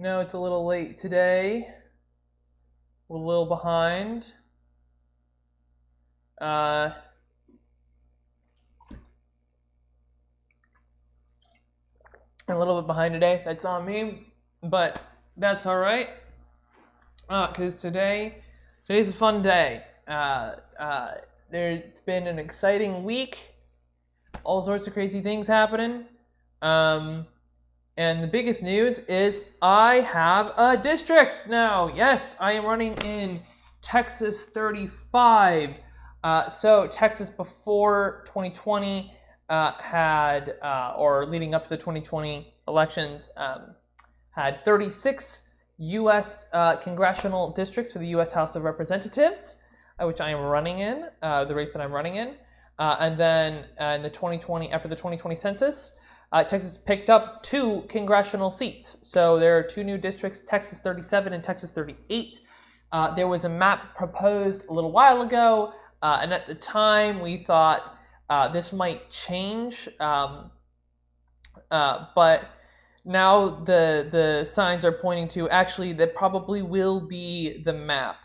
know it's a little late today. We're a little behind. A little bit behind today. That's on me, but that's all right. Because today's a fun day. There's been an exciting week. All sorts of crazy things happening. And the biggest news is I have a district now. Yes, I am running in Texas 35. So Texas before 2020 had, or leading up to the 2020 elections, had 36 U.S. Congressional districts for the U.S. House of Representatives, which I am running in, the race that I'm running in. And then in the 2020, after the 2020 census, Texas picked up 2 congressional seats. So there are 2 new districts, Texas 37 and Texas 38. There was a map proposed a little while ago, and at the time we thought this might change, but now the signs are pointing to actually that probably will be the map.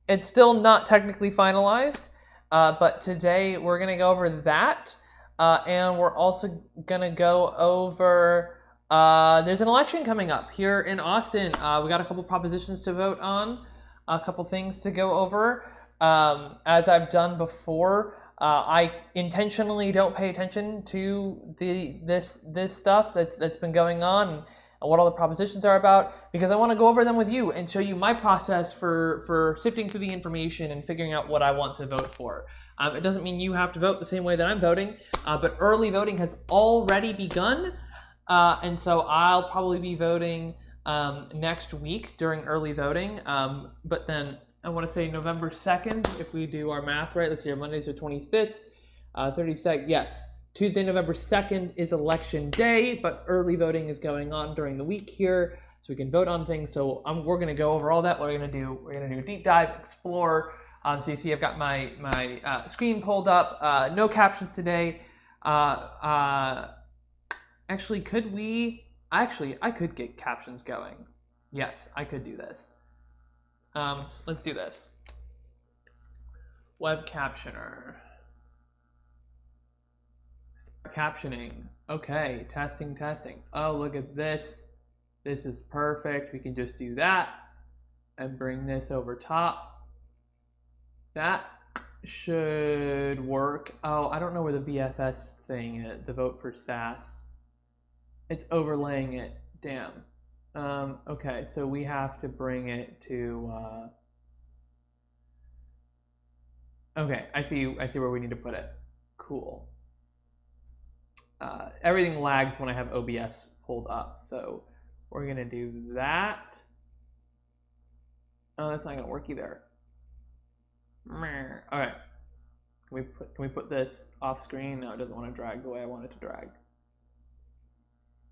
It's still not technically finalized, but today we're going to go over that. And we're also going to go over, there's an election coming up here in Austin. We got a couple propositions to vote on, a couple things to go over. As I've done before, I intentionally don't pay attention to this stuff that's been going on and what all the propositions are about, because I want to go over them with you and show you my process for sifting through the information and figuring out what I want to vote for. It doesn't mean you have to vote the same way that I'm voting, but early voting has already begun, and so I'll probably be voting next week during early voting, but then I want to say November 2nd, if we do our math right. Let's see, Monday's the 25th, 32nd, yes. Tuesday, November 2nd is election day, but early voting is going on during the week here, so we can vote on things. So we're going to go over all that. We're going to do a deep dive, explore. So you see I've got my screen pulled up. No captions today. Actually, I could get captions going. Yes, I could do this. Let's do this. Web captioner. Start captioning. Okay, testing. Oh, look at this. This is perfect. We can just do that and bring this over top. That should work. Oh, I don't know where the VFS thing is, the vote for Sass. It's overlaying it. Damn. Okay, so we have to bring it to... Okay, I see where we need to put it. Cool. Everything lags when I have OBS pulled up, so we're going to do that. Oh, that's not going to work either. All right. Can we put this off screen? No, it doesn't want to drag the way I want it to drag.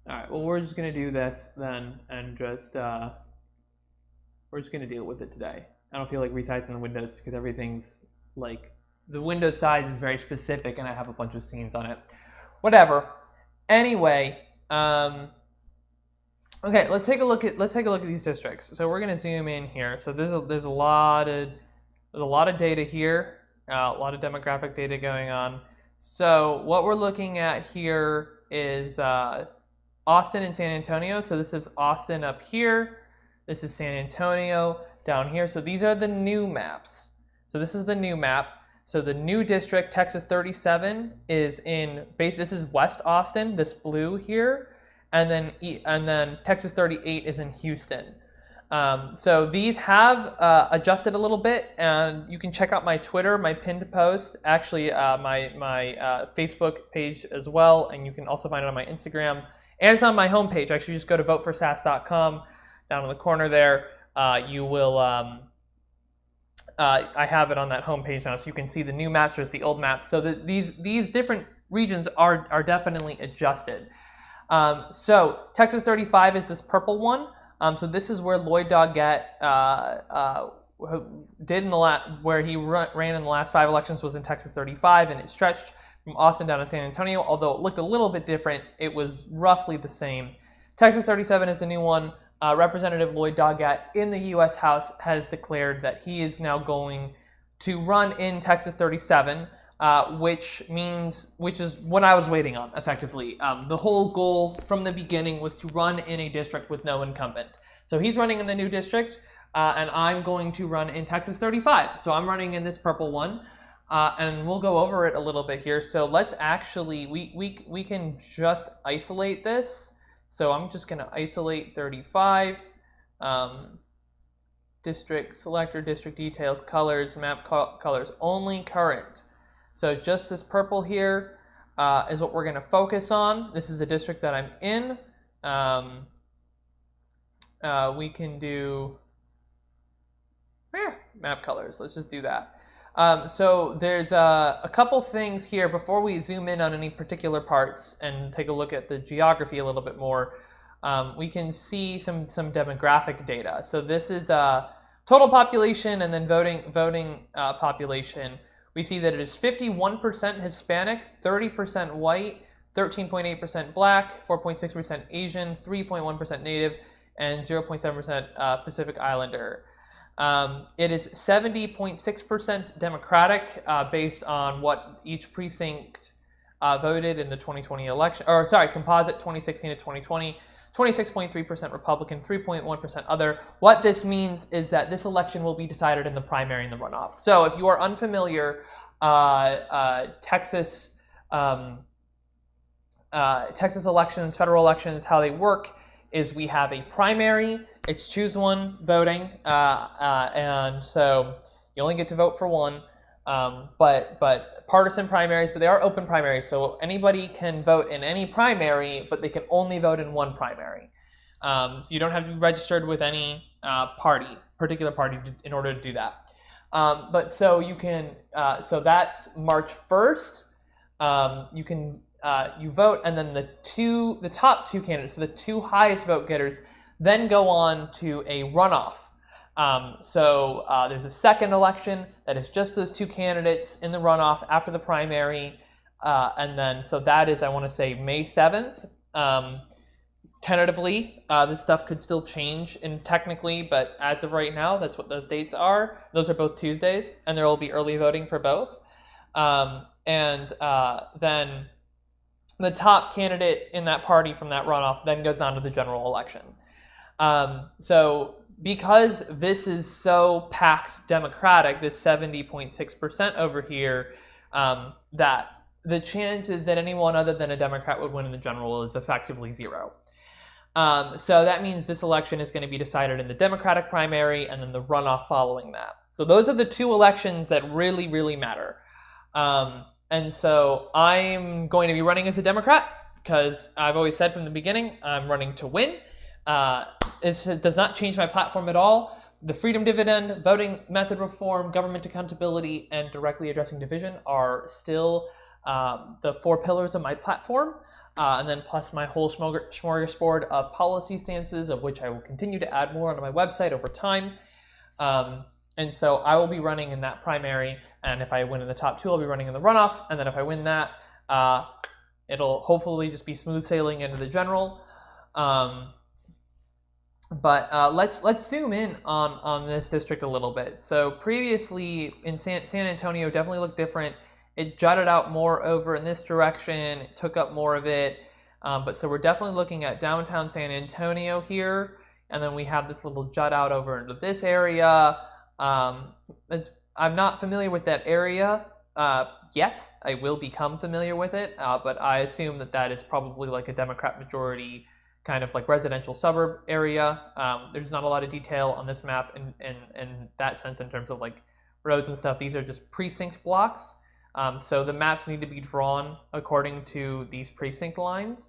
All right. Well, we're just gonna do this then, and just we're just gonna deal with it today. I don't feel like resizing the windows because everything's like the window size is very specific, and I have a bunch of scenes on it. Whatever. Anyway, okay. Let's take a look at these districts. So we're gonna zoom in here. So there's a lot of data here, a lot of demographic data going on. So what we're looking at here is Austin and San Antonio. So this is Austin up here. This is San Antonio down here. So these are the new maps. So this is the new map. So the new district, Texas 37, is in this is West Austin, this blue here, and then Texas 38 is in Houston. So these have adjusted a little bit, and you can check out my Twitter, my pinned post, actually my Facebook page as well, and you can also find it on my Instagram, and it's on my homepage. Actually, just go to voteforsass.com. Down in the corner there, you will, I have it on that homepage now, so you can see the new maps versus the old maps. So these different regions are definitely adjusted. So Texas 35 is this purple one. So this is where Lloyd Doggett did where he ran in the last 5 elections was in Texas 35, and it stretched from Austin down to San Antonio. Although it looked a little bit different, it was roughly the same. Texas 37 is the new one. Representative Lloyd Doggett in the U.S. House has declared that he is now going to run in Texas 37, which is what I was waiting on, effectively. The whole goal from the beginning was to run in a district with no incumbent. So he's running in the new district, and I'm going to run in Texas 35. So I'm running in this purple one, and we'll go over it a little bit here. So let's actually, we can just isolate this. So I'm just going to isolate 35, district selector, district details, colors, map colors, only current. So just this purple here is what we're going to focus on. This is the district that I'm in. We can do map colors. Let's just do that. So there's a couple things here before we zoom in on any particular parts and take a look at the geography a little bit more. We can see some demographic data. So this is total population and then voting population. We see that it is 51% Hispanic, 30% white, 13.8% black, 4.6% Asian, 3.1% Native, and 0.7% Pacific Islander. It is 70.6% Democratic based on what each precinct voted in the 2020 election, or sorry, composite 2016 to 2020. 26.3% Republican, 3.1% other. What this means is that this election will be decided in the primary and the runoff. So if you are unfamiliar, Texas elections, federal elections, how they work is we have a primary, it's choose one voting, and so you only get to vote for one, but partisan primaries, but they are open primaries, so anybody can vote in any primary, but they can only vote in one primary. So you don't have to be registered with any particular party in order to do that. But so you can, so that's March 1st, you can you vote, and then the top two candidates, so the two highest vote getters, then go on to a runoff. So there's a second election that is just those two candidates in the runoff after the primary, and then so that is, I want to say, May 7th. Tentatively, this stuff could still change technically, but as of right now, that's what those dates are. Those are both Tuesdays, and there will be early voting for both. Then the top candidate in that party from that runoff then goes on to the general election. So because this is so packed Democratic, this 70.6% over here, that the chances that anyone other than a Democrat would win in the general is effectively zero. So that means this election is going to be decided in the Democratic primary and then the runoff following that. So those are the two elections that really, really matter. And so I'm going to be running as a Democrat because I've always said from the beginning, I'm running to win. It does not change my platform at all. The freedom dividend, voting method reform, government accountability, and directly addressing division are still the four pillars of my platform. And then plus my whole smorgasbord of policy stances, of which I will continue to add more onto my website over time. And so I will be running in that primary, and if I win in the top two, I'll be running in the runoff, and then if I win that, it'll hopefully just be smooth sailing into the general. But let's zoom in on this district a little bit. So previously in San Antonio definitely looked different. It jutted out more over in this direction. It took up more of it. But so we're definitely looking at downtown San Antonio here, and then we have this little jut out over into this area. I'm not familiar with that area yet. I will become familiar with it, but I assume that is probably like a Democrat majority kind of like residential suburb area. There's not a lot of detail on this map in that sense in terms of like roads and stuff. These are just precinct blocks. So the maps need to be drawn according to these precinct lines.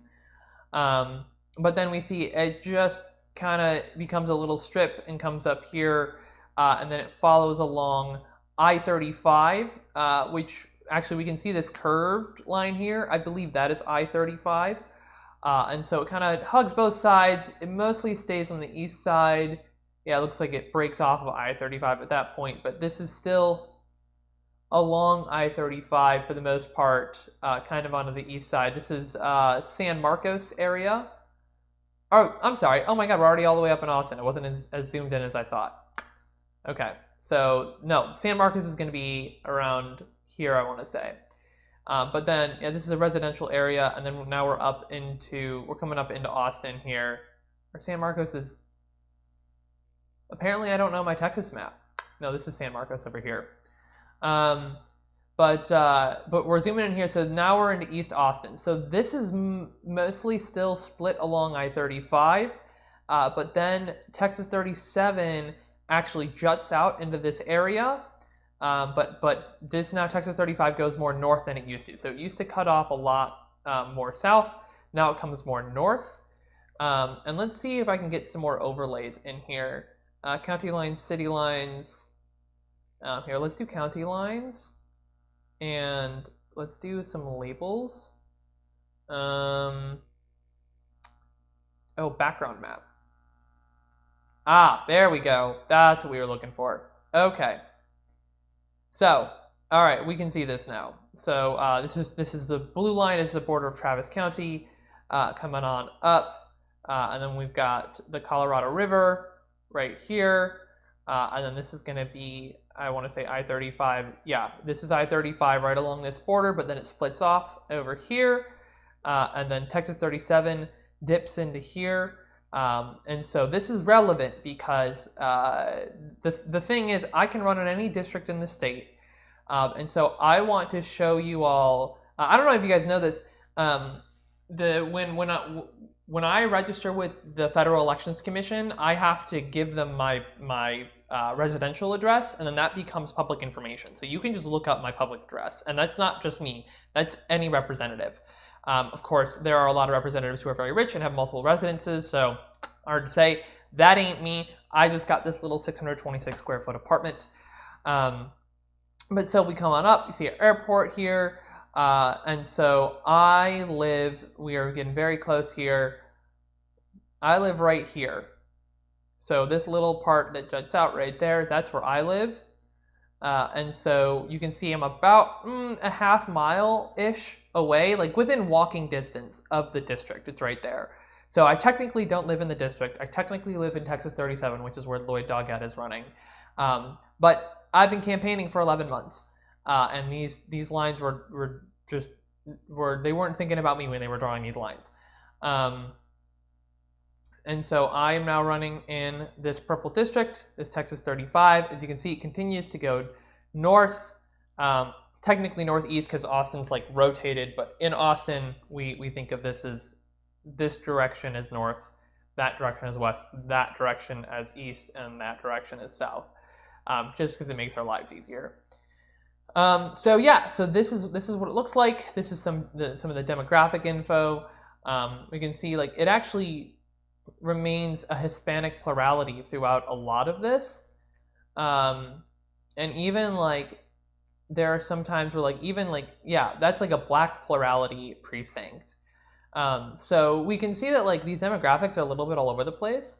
But then we see it just kind of becomes a little strip and comes up here, and then it follows along I-35, which actually we can see this curved line here. I believe that is I-35. And so it kind of hugs both sides. It mostly stays on the east side. Yeah, it looks like it breaks off of I-35 at that point, but this is still along I-35 for the most part, kind of onto the east side. This is San Marcos area. Oh, I'm sorry. Oh my God, we're already all the way up in Austin. It wasn't as zoomed in as I thought. Okay, so no, San Marcos is going to be around here, I want to say. But then, yeah, this is a residential area, and then now we're coming up into Austin here. Or San Marcos is, apparently I don't know my Texas map. No, this is San Marcos over here. But we're zooming in here, so now we're into East Austin. So this is mostly still split along I-35, but then Texas 37 actually juts out into this area. But this now Texas 35 goes more north than it used to. So it used to cut off a lot more south. Now it comes more north. And let's see if I can get some more overlays in here. County lines, city lines. Here, let's do county lines. And let's do some labels. Oh, background map. Ah, there we go. That's what we were looking for. Okay. So, all right, we can see this now. So this is the blue line is the border of Travis County, coming on up, and then we've got the Colorado River right here, and then this is going to be, I want to say I-35. Yeah, this is I-35 right along this border, but then it splits off over here, and then Texas 37 dips into here. And so this is relevant because the thing is, I can run in any district in the state, and so I want to show you all. I don't know if you guys know this. When I register with the Federal Elections Commission, I have to give them my residential address, and then that becomes public information. So you can just look up my public address, and that's not just me. That's any representative. Of course, there are a lot of representatives who are very rich and have multiple residences, so hard to say. That ain't me. I just got this little 626 square foot apartment. But so if we come on up, you see an airport here, and so we are getting very close here. I live right here. So this little part that juts out right there, that's where I live. And so you can see I'm about a half mile-ish away, like within walking distance of the district. It's right there. So I technically don't live in the district. I technically live in Texas 37, which is where Lloyd Doggett is running. But I've been campaigning for 11 months, and these lines they weren't thinking about me when they were drawing these lines. And so I am now running in this purple district, this Texas 35. As you can see, it continues to go north, technically northeast because Austin's like rotated, but in Austin, we think of this as this direction as north, that direction as west, that direction as east, and that direction as south, just because it makes our lives easier. So yeah, so this is what it looks like. This is some of the demographic info. We can see like it actually remains a Hispanic plurality throughout a lot of this, and even like there are some times where like even like that's like a Black plurality precinct. So we can see that like these demographics are a little bit all over the place,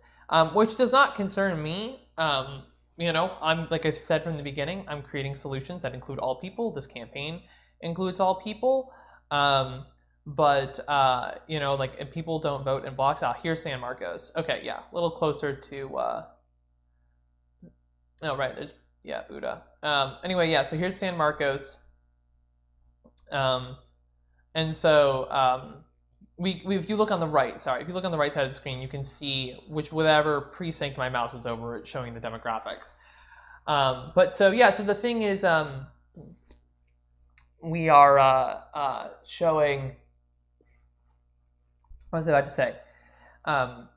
which does not concern me. I'm, like I've said from the beginning, I'm creating solutions that include all people. This campaign includes all people. But like if people don't vote in blocks. Here's San Marcos. Okay, yeah, a little closer to there's Buddha. Anyway, yeah, so here's San Marcos. And so if you look on the right side of the screen, you can see whatever precinct my mouse is over, it's showing the demographics. But so the thing is, we are showing. What was I about to say? I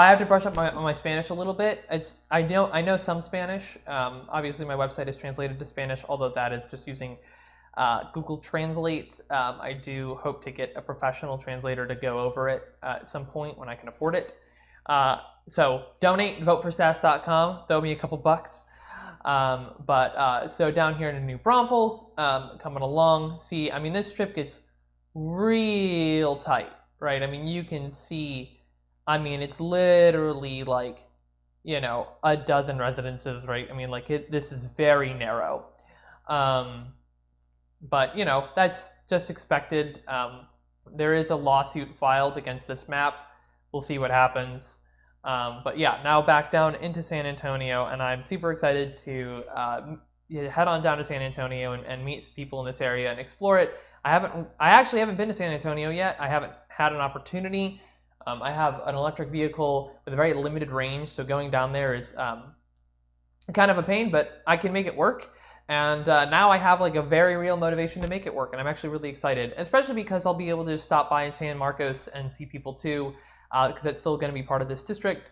have to brush up on my Spanish a little bit. I know some Spanish. Obviously, my website is translated to Spanish, although that is just using Google Translate. I do hope to get a professional translator to go over it at some point when I can afford it. So donate, voteforsass.com. Throw me a couple bucks. So down here in New Braunfels, coming along, see, this strip gets real tight. Right, you can see, it's literally like, a dozen residences, right? This is very narrow. But, that's just expected. There is a lawsuit filed against this map we'll see what happens. But yeah, now back down into San Antonio, and I'm super excited to head on down to San Antonio and meet some people in this area and explore it. I actually haven't been to San Antonio yet. I haven't had an opportunity. I have an electric vehicle with a very limited range, so going down there is kind of a pain, but I can make it work. And now I have like a very real motivation to make it work, and I'm actually really excited, especially because I'll be able to stop by in San Marcos and see people too, because it's still going to be part of this district.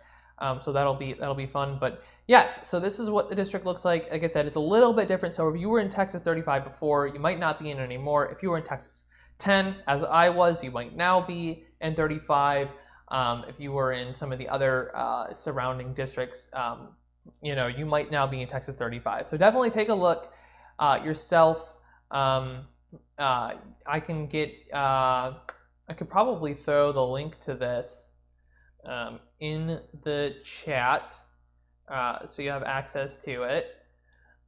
So that'll be fun. But yes, so this is what the district looks like. Like I said, it's a little bit different. So if you were in Texas 35 before, you might not be in it anymore. If you were in Texas 10, as I was, you might now be in 35. If you were in some of the other surrounding districts, you might now be in Texas 35. So definitely take a look yourself. I could probably throw the link to this in the chat, so you have access to it.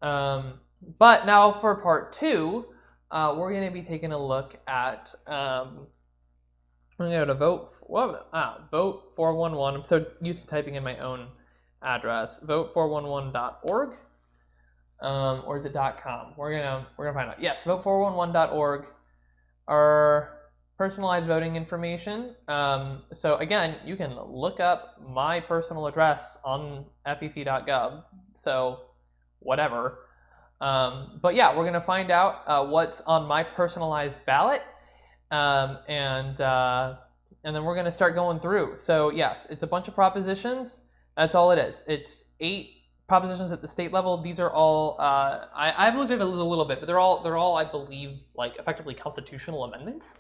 But now for part 2, we're going to be taking a look at we're going to vote 411. I'm so used to typing in my own address. Vote411.org, or is it .com? We're gonna find out. Yes, vote411.org. Our personalized voting information. So again, you can look up my personal address on fec.gov. So whatever. But yeah, we're gonna find out what's on my personalized ballot, and then we're gonna start going through. So yes, it's a bunch of propositions. That's all it is. It's 8 propositions at the state level. These are all I've looked at it a little bit, but they're all I believe like effectively constitutional amendments.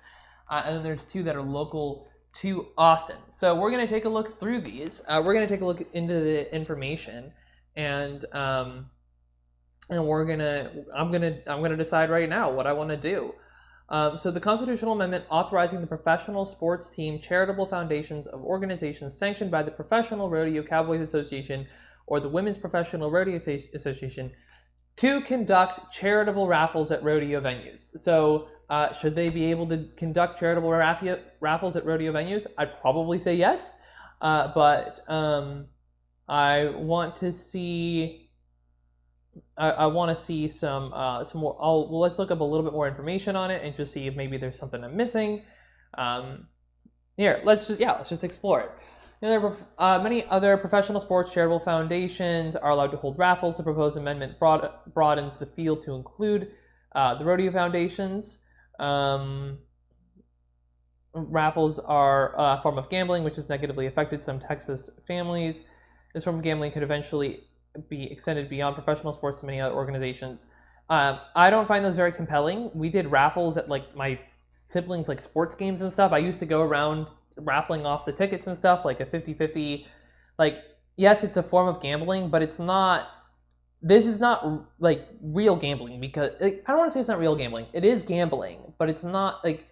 And then there's 2 that are local to Austin. So we're going to take a look through these. We're going to take a look into the information, and I'm gonna decide right now what I want to do. So the constitutional amendment authorizing the professional sports team charitable foundations of organizations sanctioned by the Professional Rodeo Cowboys Association or the Women's Professional Rodeo Association to conduct charitable raffles at rodeo venues. So should they be able to conduct charitable raffles at rodeo venues? I'd probably say yes, but I want to see. I want to see some more. Let's look up a little bit more information on it and just see if maybe there's something I'm missing. Here, let's just explore it. There are many other professional sports charitable foundations are allowed to hold raffles. The proposed amendment broadens the field to include the rodeo foundations. Raffles are a form of gambling which has negatively affected some Texas families. This form of gambling could eventually be extended beyond professional sports to many other organizations. I don't find those very compelling. We did raffles at like my siblings like sports games and stuff. I used to go around raffling off the tickets and stuff, like a 50-50. Like, yes, it's a form of gambling, but it's not. This is not like real gambling, because I don't want to say it's not real gambling. It is gambling, but it's not like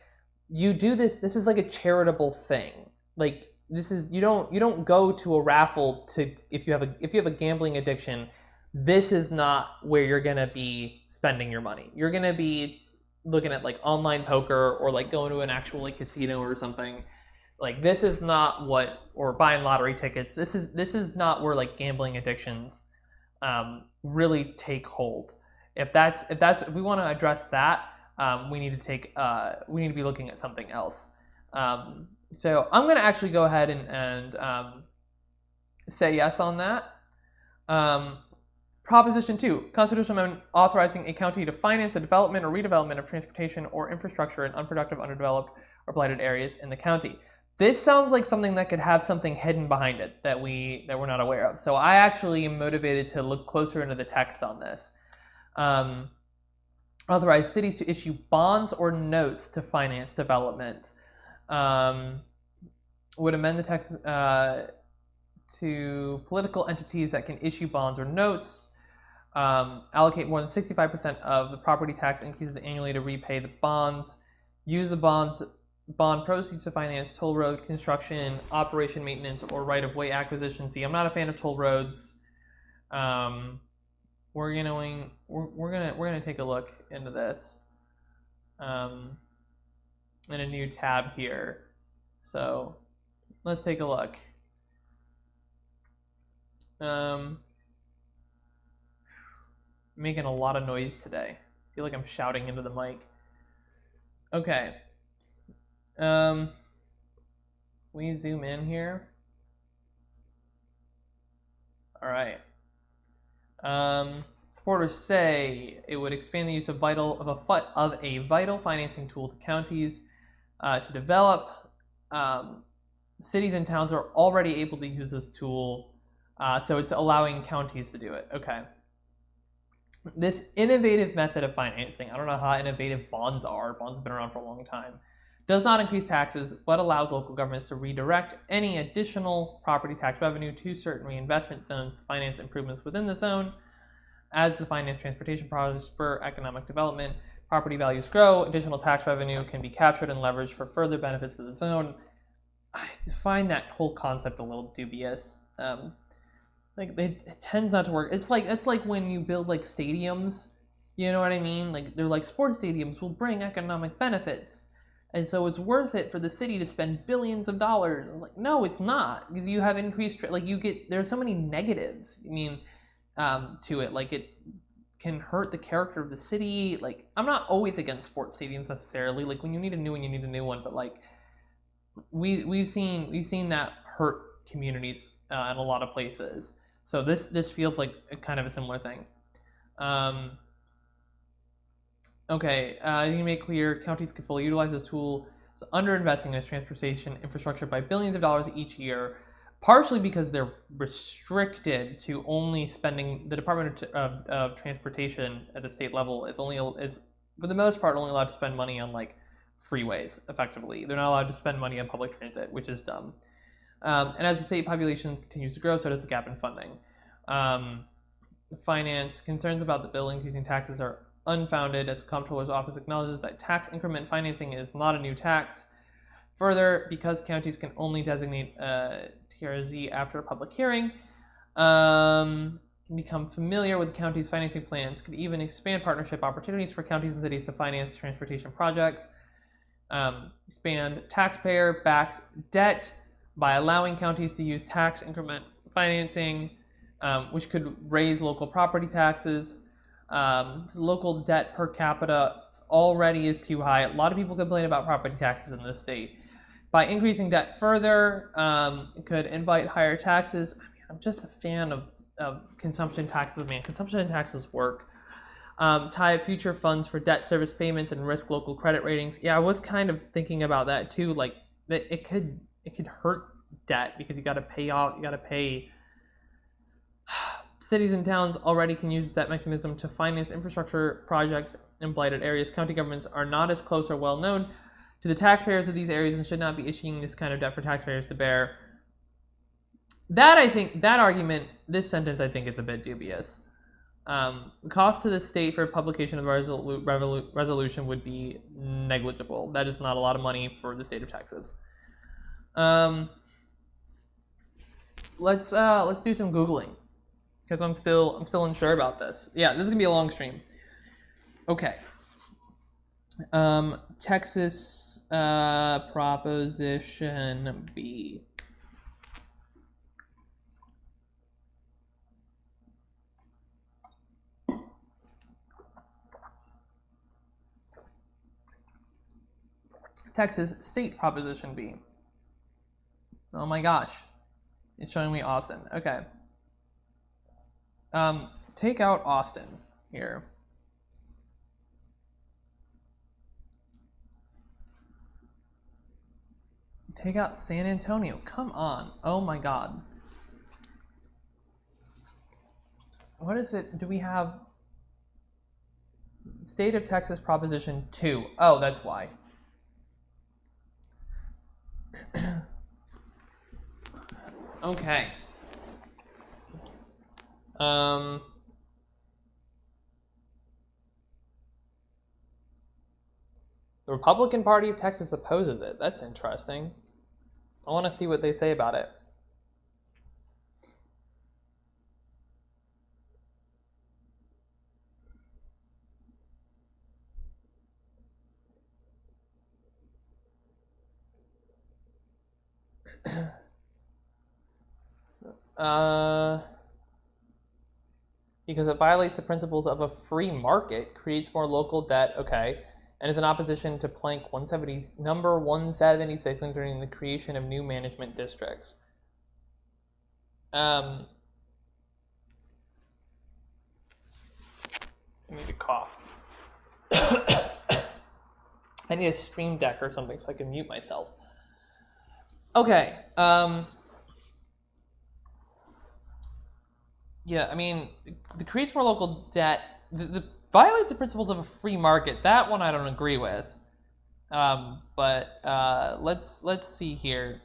you do this. This is like a charitable thing. Like, this is you don't go to a raffle to if you have a gambling addiction. This is not where you're gonna be spending your money. You're gonna be looking at like online poker or like going to an actual like casino or something. Like, this is not what, or buying lottery tickets. This is not where like gambling addictions really take hold. If we want to address that, we need to be looking at something else. So I'm going to actually go ahead and say yes on that. Proposition 2, constitutional amendment authorizing a county to finance the development or redevelopment of transportation or infrastructure in unproductive, underdeveloped, or blighted areas in the county. This sounds like something that could have something hidden behind it that we're not aware of. So I actually am motivated to look closer into the text on this. Authorize cities to issue bonds or notes to finance development. Would amend the text to political entities that can issue bonds or notes. Allocate more than 65% of the property tax increases annually to repay the bonds. Use the bond proceeds to finance toll road construction, operation maintenance, or right-of-way acquisition. See, I'm not a fan of toll roads. We're gonna take a look into this in a new tab here. So let's take a look. Making a lot of noise today. I feel like I'm shouting into the mic. Okay. We zoom in here. All right. Supporters say it would expand the use of a vital financing tool to counties to develop. Cities and towns are already able to use this tool, so it's allowing counties to do it. Okay. This innovative method of financing, I don't know how innovative bonds are. Bonds have been around for a long time. Does not increase taxes, but allows local governments to redirect any additional property tax revenue to certain reinvestment zones to finance improvements within the zone. As the finance transportation projects spur economic development, property values grow, additional tax revenue can be captured and leveraged for further benefits to the zone. I find that whole concept a little dubious. Like it tends not to work. It's like when you build like stadiums, you know what I mean? Like they're like sports stadiums will bring economic benefits, and so it's worth it for the city to spend billions of dollars. I'm like, no, it's not, because you have increased there's so many negatives. I mean, to it, like it can hurt the character of the city. Like I'm not always against sports stadiums necessarily. Like when you need a new one, you need a new one. But like we've seen that hurt communities in a lot of places. So this feels like kind of a similar thing. Okay, you can make clear counties can fully utilize this tool. It's underinvesting in its transportation infrastructure by billions of dollars each year, partially because they're restricted to only spending. The Department of Transportation at the state level is for the most part only allowed to spend money on like freeways. Effectively, they're not allowed to spend money on public transit, which is dumb. And as the state population continues to grow, so does the gap in funding. Finance concerns about the bill increasing taxes are unfounded, as the Comptroller's Office acknowledges that tax increment financing is not a new tax. Further, because counties can only designate TRZ after a public hearing, become familiar with the county's financing plans, could even expand partnership opportunities for counties and cities to finance transportation projects, expand taxpayer-backed debt by allowing counties to use tax increment financing, which could raise local property taxes. Local debt per capita already is too high. A lot of people complain about property taxes in this state. By increasing debt further, it could invite higher taxes. I mean, I'm just a fan of consumption taxes, man. Consumption taxes work. Tie future funds for debt service payments and risk local credit ratings. Yeah, I was kind of thinking about that too. Like it could hurt debt because you got to pay. Cities and towns already can use that mechanism to finance infrastructure projects in blighted areas. County governments are not as close or well known to the taxpayers of these areas and should not be issuing this kind of debt for taxpayers to bear. This sentence I think is a bit dubious. The cost to the state for publication of the resolution would be negligible. That is not a lot of money for the state of Texas. Let's do some Googling, because I'm still unsure about this. Yeah, this is gonna be a long stream. Okay. Texas Proposition B. Texas State Proposition B. Oh my gosh. It's showing me Austin. Okay. Take out Austin here. Take out San Antonio. Come on. Oh my god. What is it? Do we have State of Texas Proposition 2? Oh, that's why. Okay. The Republican Party of Texas opposes it. That's interesting. I want to see what they say about it. Because it violates the principles of a free market, creates more local debt, okay, and is in opposition to Plank 170, number 176, concerning the creation of new management districts. I need to cough. I need a stream deck or something so I can mute myself. Okay. Yeah, I mean, the creates more local debt. The violates the principles of a free market. That one I don't agree with. But let's see here.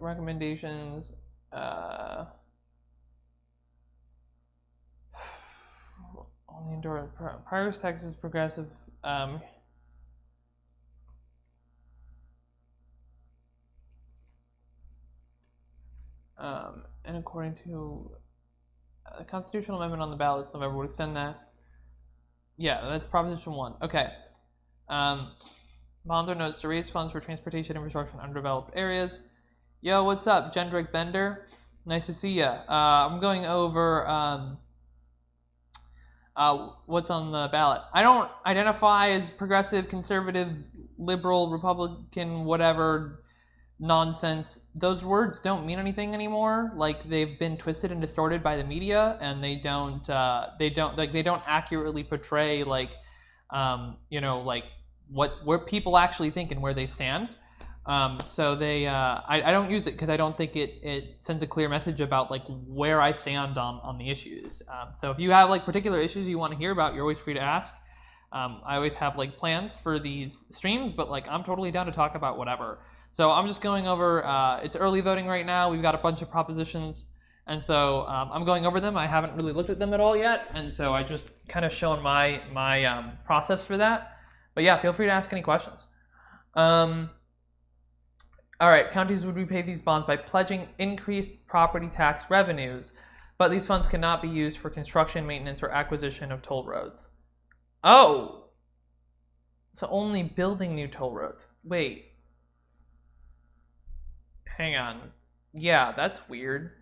Recommendations. Only endure priority tax is progressive. And according to the constitutional amendment on the ballot this November would extend that. Yeah, that's Proposition 1. Okay. Bonds or notes to raise funds for transportation infrastructure in underdeveloped areas. Yo, what's up, Jendrick Bender? Nice to see ya. I'm going over what's on the ballot. I don't identify as progressive, conservative, liberal, Republican, whatever nonsense. Those words don't mean anything anymore. Like, they've been twisted and distorted by the media, and they don't accurately portray like what people actually think and where they stand. So I don't use it because I don't think it sends a clear message about like where I stand on the issues. So if you have like particular issues you want to hear about, you're always free to ask. I always have like plans for these streams, but like I'm totally down to talk about whatever. So I'm just going over, it's early voting right now. We've got a bunch of propositions. And so I'm going over them. I haven't really looked at them at all yet. And so I just kind of shown my process for that. But yeah, feel free to ask any questions. All right, counties would repay these bonds by pledging increased property tax revenues, but these funds cannot be used for construction, maintenance, or acquisition of toll roads. Oh! So only building new toll roads. Wait. Hang on. Yeah, that's weird.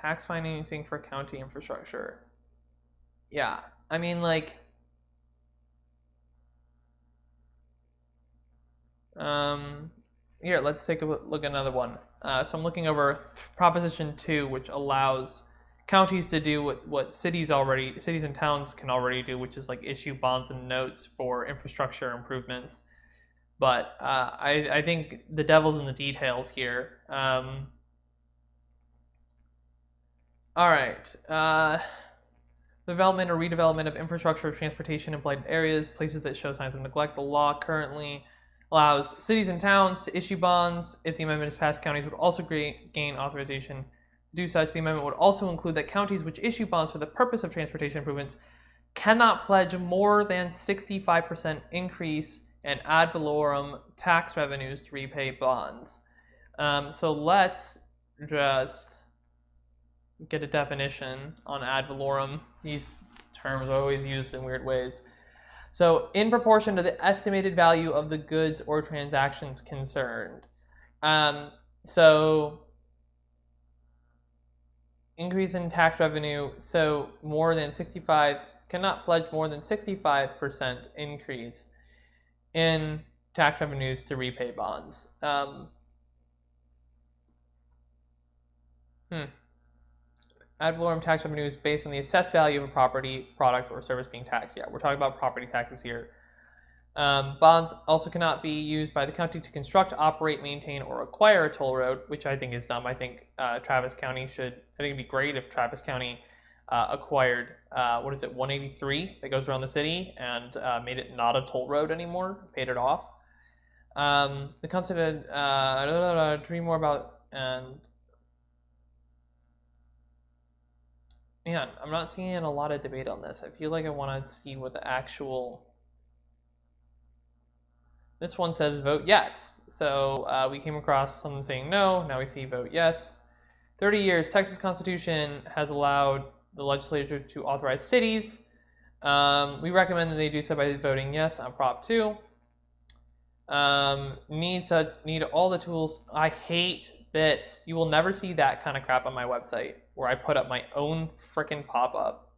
Tax financing for county infrastructure. Yeah, I mean, like, here, let's take a look at another one. So I'm looking over Proposition 2, which allows counties to do what cities and towns can already do, which is like issue bonds and notes for infrastructure improvements. But I think the devil's in the details here. All right. Development or redevelopment of infrastructure, transportation in blighted areas, places that show signs of neglect. The law currently allows cities and towns to issue bonds. If the amendment is passed, counties would also gain authorization to do such. The amendment would also include that counties which issue bonds for the purpose of transportation improvements cannot pledge more than 65% increase in ad valorem tax revenues to repay bonds. So let's just get a definition on ad valorem. These terms are always used in weird ways. So, in proportion to the estimated value of the goods or transactions concerned. So, increase in tax revenue. So, cannot pledge more than 65% increase in tax revenues to repay bonds. Ad valorem tax revenue is based on the assessed value of a property, product, or service being taxed. Yeah, we're talking about property taxes here. Bonds also cannot be used by the county to construct, operate, maintain, or acquire a toll road, which I think is dumb. I think Travis County should. I think it'd be great if Travis County acquired 183 that goes around the city and made it not a toll road anymore, paid it off. The concept dream more about and. Man, I'm not seeing a lot of debate on this. I feel like I want to see what the actual This one says vote yes. So we came across someone saying no. Now we see vote yes. 30 years, Texas Constitution has allowed the legislature to authorize cities. We recommend that they do so by voting yes on Prop 2. Need all the tools. I hate this. You will never see that kind of crap on my website where I put up my own frickin' pop-up.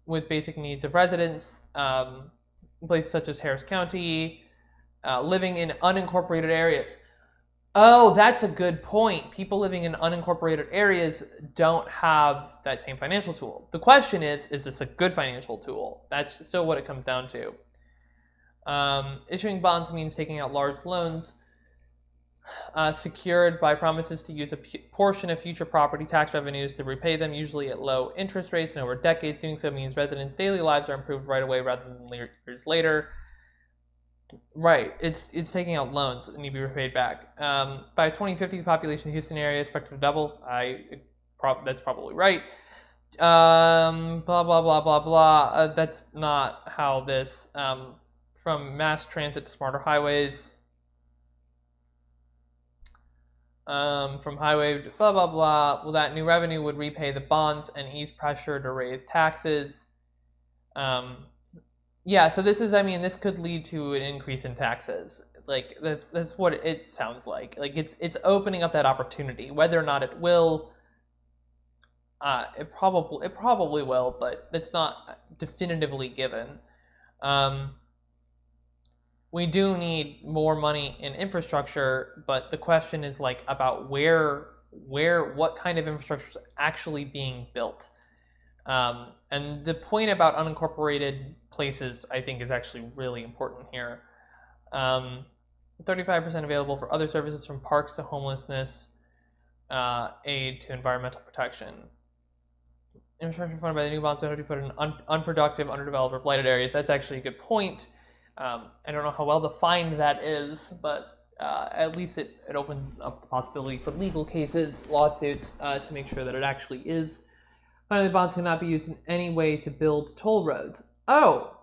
With basic needs of residents, places such as Harris County, living in unincorporated areas. Oh, that's a good point. People living in unincorporated areas don't have that same financial tool. The question is this a good financial tool? That's still what it comes down to. Issuing bonds means taking out large loans secured by promises to use a portion of future property tax revenues to repay them, usually at low interest rates, and over decades. Doing so means residents' daily lives are improved right away rather than years later. Right, it's taking out loans that need to be repaid back. By 2050, the population of the Houston area is expected to double. That's probably right. Blah, blah, blah, blah, blah. That's not how this, from mass transit to smarter highways, from highway to blah, blah, blah. Well, that new revenue would repay the bonds and ease pressure to raise taxes. Yeah, so this could lead to an increase in taxes. Like, that's what it sounds like. Like, it's opening up that opportunity. Whether or not it will, it probably will, but it's not definitively given. We do need more money in infrastructure, but the question is like about what kind of infrastructure is actually being built. And the point about unincorporated places, I think, is actually really important here. 35% available for other services, from parks to homelessness, aid to environmental protection. Infrastructure funded by the new bonds to put in unproductive, underdeveloped, or blighted areas. That's actually a good point. I don't know how well defined that is, but at least it opens up the possibility for legal cases, lawsuits, to make sure that it actually is. Finally, the bonds cannot be used in any way to build toll roads. Oh,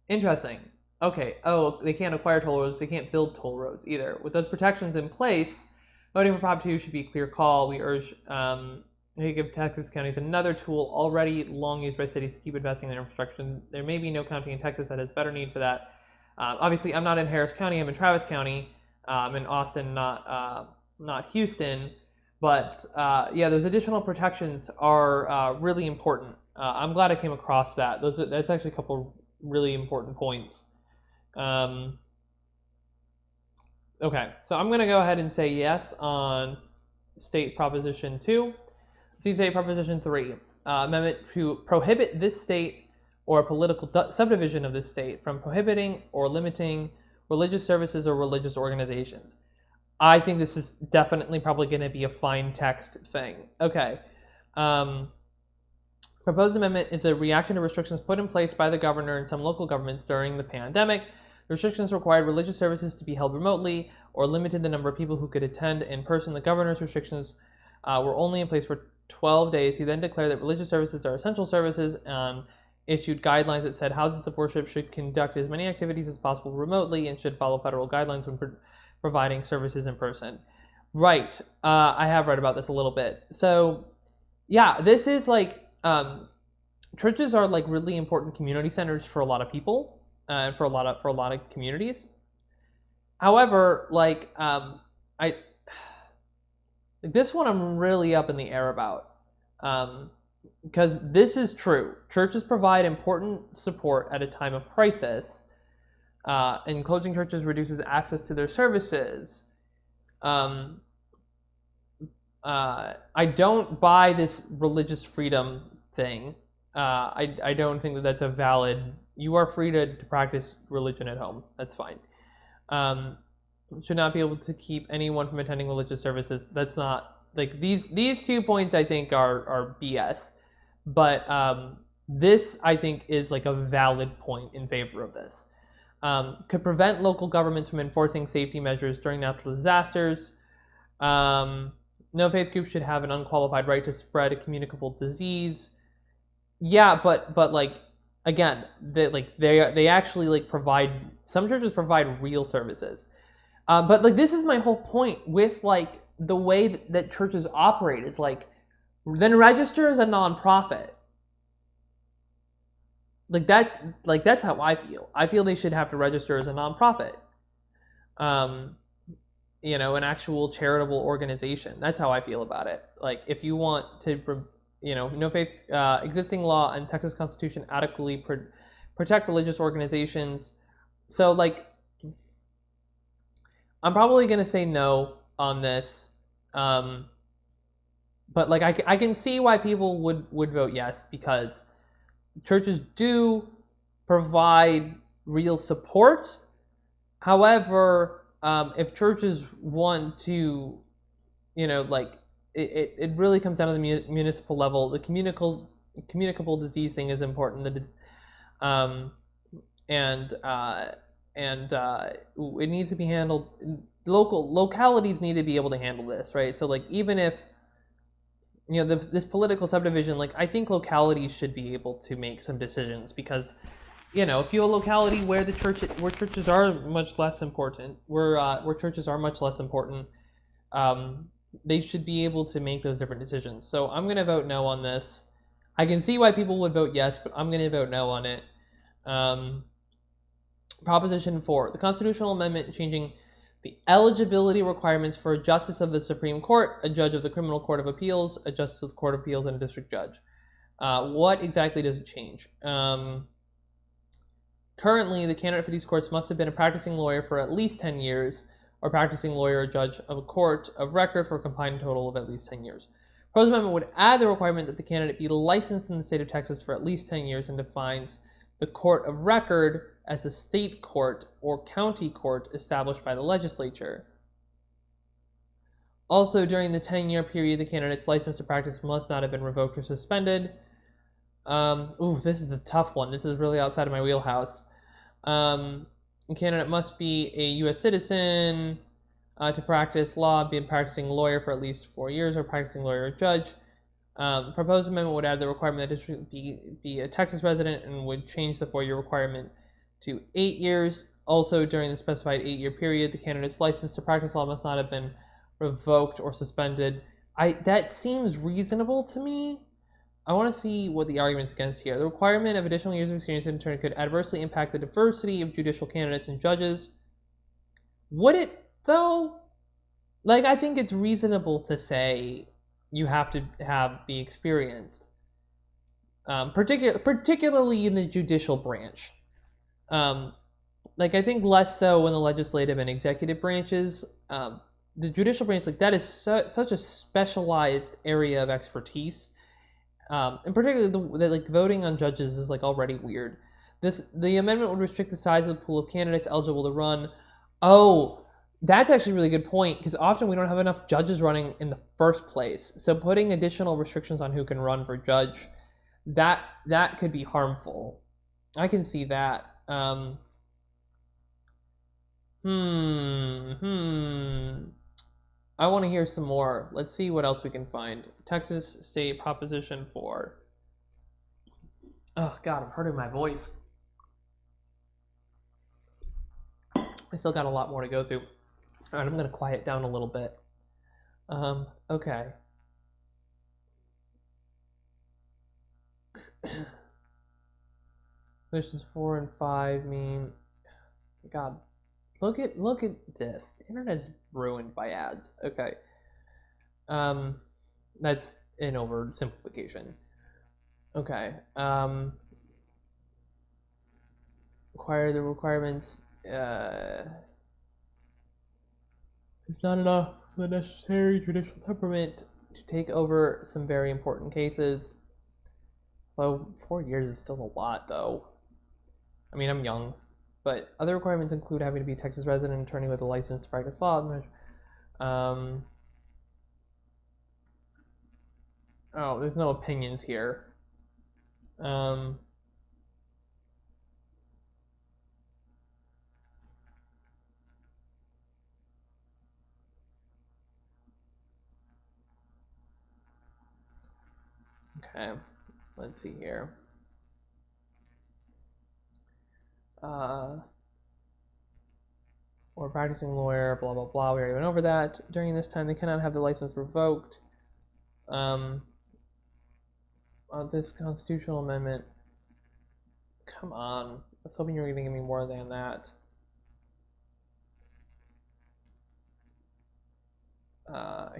interesting. Okay. Oh, they can't acquire toll roads. They can't build toll roads either. With those protections in place, voting for Prop 2 should be a clear call. We urge to give Texas counties another tool already long used by cities to keep investing in their infrastructure. There may be no county in Texas that has better need for that. Obviously, I'm not in Harris County. I'm in Travis County. I'm in Austin, not Houston. But yeah, those additional protections are really important. I'm glad I came across that. That's actually a couple really important points. Okay, so I'm going to go ahead and say yes on State Proposition 2. See State Proposition 3. Amendment to prohibit this state or a political subdivision of this state from prohibiting or limiting religious services or religious organizations. I think this is definitely probably going to be a fine text thing. Okay. Proposed amendment is a reaction to restrictions put in place by the governor and some local governments during the pandemic. The restrictions required religious services to be held remotely or limited the number of people who could attend in person. The governor's restrictions were only in place for 12 days. He then declared that religious services are essential services and issued guidelines that said houses of worship should conduct as many activities as possible remotely and should follow federal guidelines when providing services in person. Right. I have read about this a little bit. So yeah, this is like, churches are like really important community centers for a lot of people, and for a lot of communities. However, this one I'm really up in the air about, because this is true. Churches provide important support at a time of crisis, and closing churches reduces access to their services. I don't buy this religious freedom thing. I don't think that that's a valid. You are free to practice religion at home. That's fine. Should not be able to keep anyone from attending religious services. That's not like these 2 points I think are BS. But this I think is like a valid point in favor of this. Could prevent local governments from enforcing safety measures during natural disasters. No faith group should have an unqualified right to spread a communicable disease. Yeah, but like again, they actually like provide Some churches provide real services. But like this is my whole point with like the way that churches operate. It's like, then register as a nonprofit. Like that's how I feel. I feel they should have to register as a nonprofit. You know, an actual charitable organization. That's how I feel about it. Like if you want to, you know, no faith, existing law and Texas Constitution adequately protect religious organizations. So like, I'm probably gonna say no on this. But like I can see why people would vote yes, because churches do provide real support. However, if churches want to, you know, like it really comes down to the municipal level. The communicable disease thing is important. And it needs to be handled. Localities need to be able to handle this, right? So like even if, you know, this political subdivision, like I think localities should be able to make some decisions, because, you know, if you have a locality where churches are much less important, where churches are much less important, they should be able to make those different decisions. So I'm gonna vote no on this. I can see why people would vote yes, but I'm gonna vote no on it. Proposition 4, the constitutional amendment changing the eligibility requirements for a justice of the Supreme Court, a judge of the Criminal Court of Appeals, a justice of the Court of Appeals, and a district judge. What exactly does it change? Currently, the candidate for these courts must have been a practicing lawyer for at least 10 years, or practicing lawyer or judge of a court of record for a combined total of at least 10 years. Proposed amendment would add the requirement that the candidate be licensed in the state of Texas for at least 10 years and defines the court of record as a state court or county court established by the legislature. Also, during the 10-year period, the candidate's license to practice must not have been revoked or suspended. This is a tough one. This is really outside of my wheelhouse. The candidate must be a U.S. citizen to practice law, be a practicing lawyer for at least 4 years, or practicing lawyer or judge. Proposed amendment would add the requirement that district be a Texas resident, and would change the 4-year requirement to 8 years. Also, during the specified 8-year period, the candidate's license to practice law must not have been revoked or suspended. That seems reasonable to me. I want to see what the argument's against here. The requirement of additional years of experience in turn could adversely impact the diversity of judicial candidates and judges. Would it, though? Like, I think it's reasonable to say you have to be experienced, particularly in the judicial branch. Like, I think less so in the legislative and executive branches. The judicial branch, like, that is such a specialized area of expertise. And particularly like voting on judges is like already weird. The amendment would restrict the size of the pool of candidates eligible to run. Oh, that's actually a really good point, because often we don't have enough judges running in the first place. So putting additional restrictions on who can run for judge, that could be harmful. I can see that. I want to hear some more. Let's see what else we can find. Texas State Proposition 4. Oh, God, I'm hurting my voice. I still got a lot more to go through. All right, I'm going to quiet down a little bit. Okay. Questions 4 and 5 mean... God, look at this. The internet is ruined by ads. Okay. That's an oversimplification. Okay. Require the requirements. It's not enough for the necessary judicial temperament to take over some very important cases. Although 4 years is still a lot, though. I mean, I'm young. But other requirements include having to be a Texas resident, attorney with a license to practice law. Oh, there's no opinions here. Okay, let's see here. or practicing lawyer, blah blah blah. We already went over that. During this time, they cannot have the license revoked. This constitutional amendment. Come on. I was hoping you were going to give me more than that.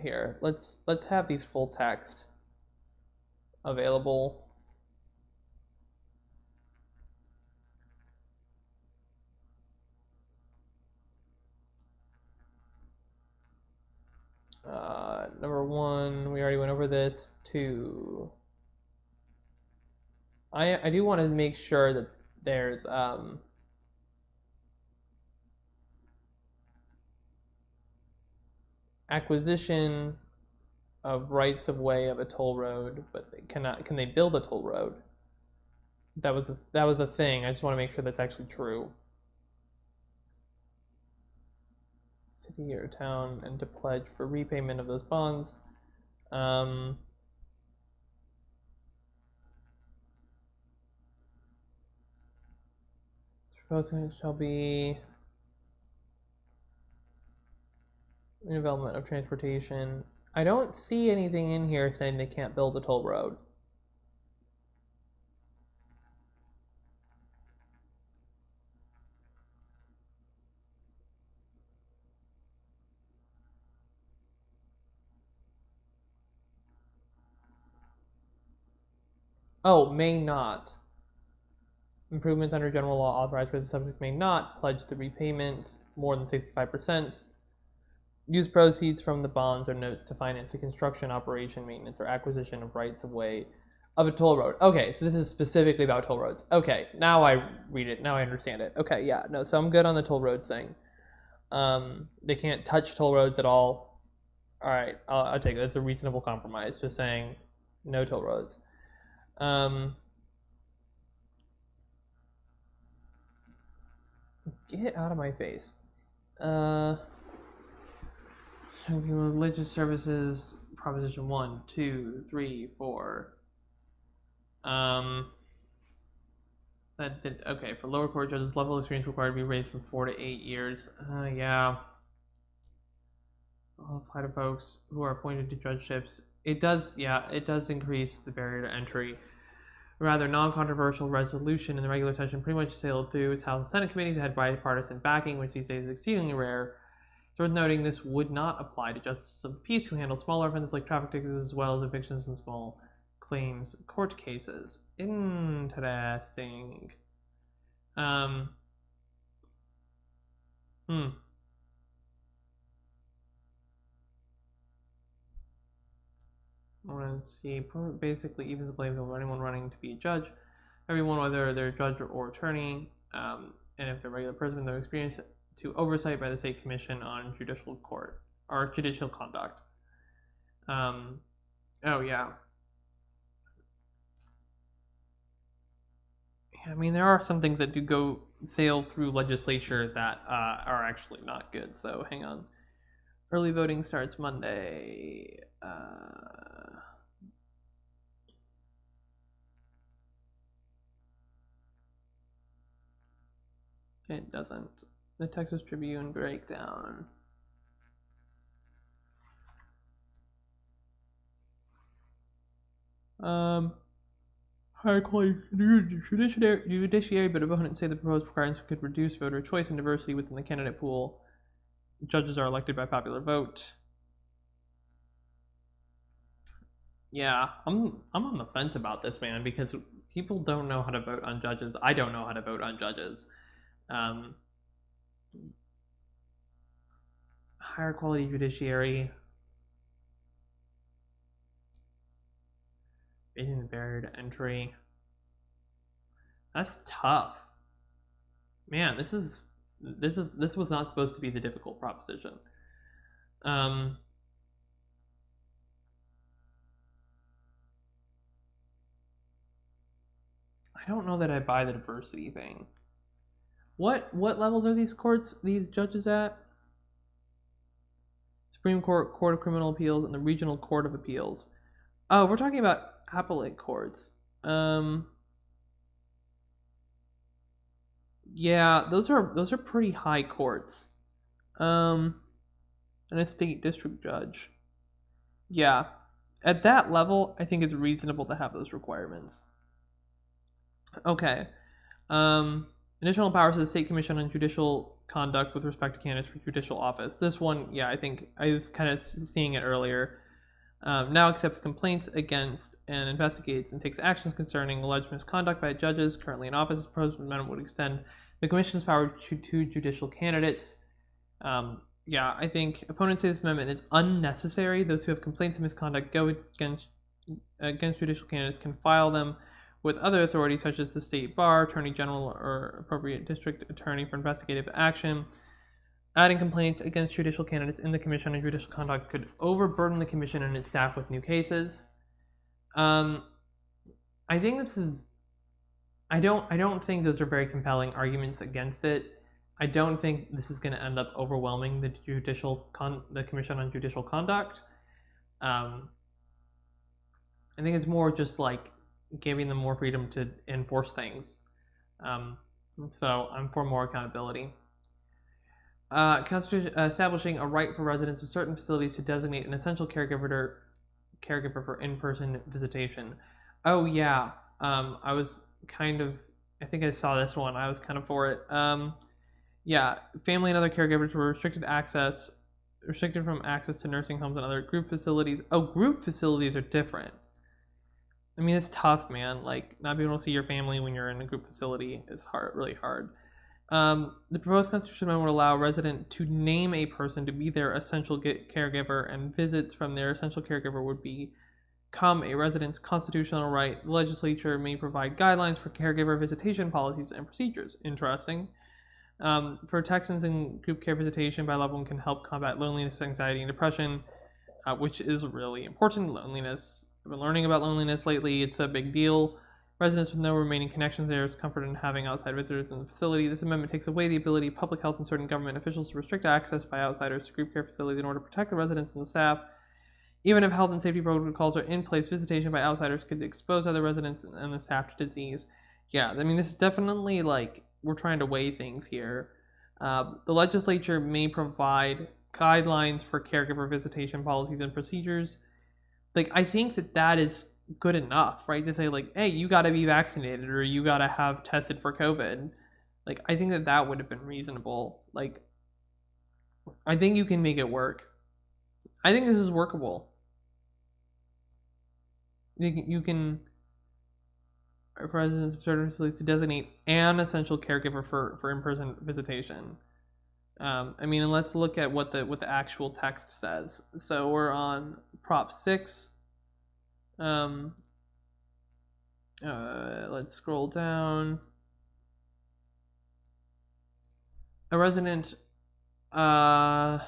Here, let's have these full text available. Number one, we already went over this. Two, I do want to make sure that there's acquisition of rights of way of a toll road, but can they build a toll road? That was a thing. I just want to make sure that's actually true. City or town, and to pledge for repayment of those bonds. Proposing shall be development of transportation. I don't see anything in here saying they can't build a toll road. Oh, may not. Improvements under general law authorized by the subject may not pledge the repayment more than 65%. Use proceeds from the bonds or notes to finance the construction, operation, maintenance, or acquisition of rights of way of a toll road. Okay, so this is specifically about toll roads. Okay, now I read it. Now I understand it. Okay, yeah, no, so I'm good on the toll road thing. They can't touch toll roads at all. All right, I'll take it. It's a reasonable compromise. Just saying, no toll roads. Get out of my face. Religious services, Proposition 1, 2, 3, 4. That did, okay, for lower court judges, level of experience required to be raised from 4 to 8 years. Yeah. I'll apply to folks who are appointed to judgeships. It does increase the barrier to entry. A rather non-controversial resolution in the regular session pretty much sailed through its House and Senate committees. It had bipartisan backing, which these days is exceedingly rare. It's worth noting this would not apply to justices of the peace who handle smaller offenses like traffic tickets as well as evictions and small claims court cases. Interesting. I want to see, basically evens the blame over anyone running to be a judge. Everyone, whether they're a judge or attorney, and if they're a regular person, they're experienced to oversight by the State Commission on Judicial Court or Judicial Conduct. Oh yeah. I mean, there are some things that do go sail through legislature that are actually not good. So hang on. Early voting starts Monday. It doesn't. The Texas Tribune breakdown. Higher quality judiciary, but opponents say the proposed requirements could reduce voter choice and diversity within the candidate pool. Judges are elected by popular vote. Yeah, I'm on the fence about this, man, because people don't know how to vote on judges. I don't know how to vote on judges. Higher quality judiciary. Raising the barrier to entry. That's tough. Man, this was not supposed to be the difficult proposition. I don't know that I buy the diversity thing. What levels are these judges at? Supreme Court, Court of Criminal Appeals, and the Regional Court of Appeals. Oh, we're talking about appellate courts. Yeah, those are pretty high courts. And a state district judge. Yeah. At that level, I think it's reasonable to have those requirements. Okay. Additional powers of the State Commission on Judicial Conduct with respect to candidates for judicial office. This one, yeah, I think I was kind of seeing it earlier. Now accepts complaints against and investigates and takes actions concerning alleged misconduct by judges currently in office. This proposed amendment would extend the Commission's power to judicial candidates. Yeah, I think opponents say this amendment is unnecessary. Those who have complaints of misconduct go against judicial candidates can file them with other authorities such as the state bar, attorney general, or appropriate district attorney for investigative action. Adding complaints against judicial candidates in the Commission on Judicial Conduct could overburden the Commission and its staff with new cases. I think this is. I don't think those are very compelling arguments against it. I don't think this is going to end up overwhelming the the Commission on Judicial Conduct. I think it's more just like giving them more freedom to enforce things. So I'm for more accountability. Establishing a right for residents of certain facilities to designate an essential caregiver for in-person visitation. Oh yeah, I was kind of. I think I saw this one. I was kind of for it. Yeah, family and other caregivers were restricted from access to nursing homes and other group facilities. Oh, group facilities are different. I mean, it's tough, man. Like, not being able to see your family when you're in a group facility is hard, really hard. The proposed constitutional amendment would allow a resident to name a person to be their essential caregiver, and visits from their essential caregiver would become a resident's constitutional right. The legislature may provide guidelines for caregiver visitation policies and procedures. Interesting. For Texans in group care visitation by loved one can help combat loneliness, anxiety, and depression, which is really important. Loneliness. I've been learning about loneliness lately. It's a big deal. Residents with no remaining connections there is comfort in having outside visitors in the facility. This amendment takes away the ability of public health and certain government officials to restrict access by outsiders to group care facilities in order to protect the residents and the staff. Even if health and safety protocols are in place, visitation by outsiders could expose other residents and the staff to disease. Yeah, I mean, this is definitely like we're trying to weigh things here. The legislature may provide guidelines for caregiver visitation policies and procedures. Like, I think that is good enough, right? To say, like, hey, you got to be vaccinated or you got to have tested for COVID. Like, I think that would have been reasonable. Like, I think you can make it work. I think this is workable. You can, residents of certain facilities to designate an essential caregiver for in-person visitation. I mean, and let's look at what the actual text says. So we're on Prop 6. Let's scroll down. A resident has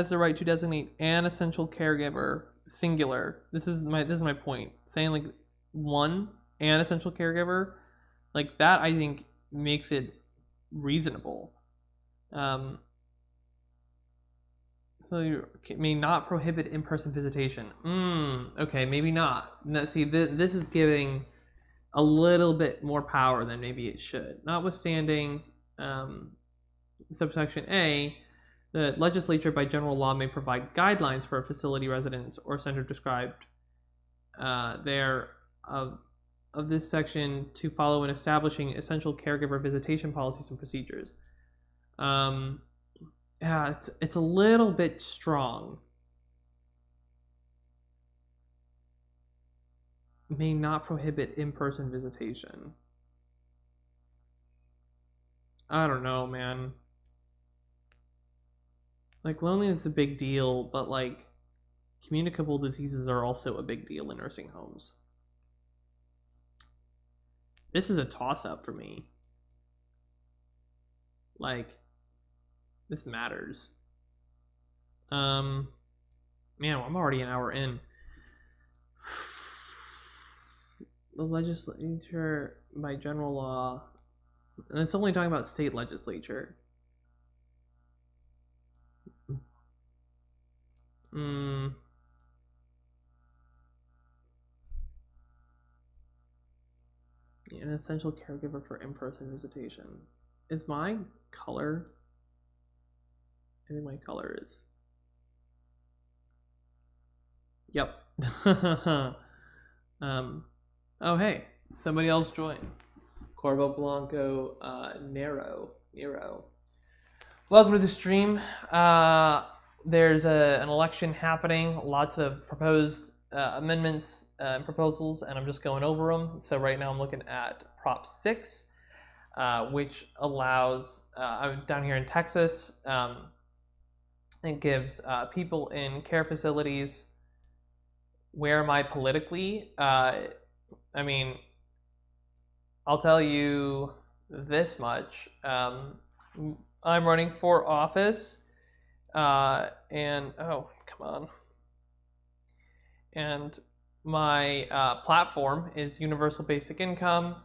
the right to designate an essential caregiver, singular. This is my point. Saying like an essential caregiver, like that, I think makes it reasonable. So you may not prohibit in-person visitation. Okay, maybe not. No, see, this is giving a little bit more power than maybe it should. Notwithstanding, subsection A, the legislature by general law may provide guidelines for a facility residence or center described there of this section to follow in establishing essential caregiver visitation policies and procedures. Yeah, it's a little bit strong. May not prohibit in-person visitation. I don't know, man. Like, loneliness is a big deal, but like communicable diseases are also a big deal in nursing homes. This is a toss-up for me. Like, this matters. Man, I'm already an hour in. The legislature by general law, and it's only talking about state legislature. An essential caregiver for in-person visitation. Is my color? I think my color is. Yep. Oh hey, somebody else joined. Corvo Blanco Nero. Welcome to the stream. There's an election happening, lots of proposed amendments and proposals, and I'm just going over them. So right now I'm looking at Prop 6, which allows, I'm down here in Texas, it gives people in care facilities, where am I politically? I mean, I'll tell you this much. I'm running for office, and oh, come on. And my platform is universal basic income,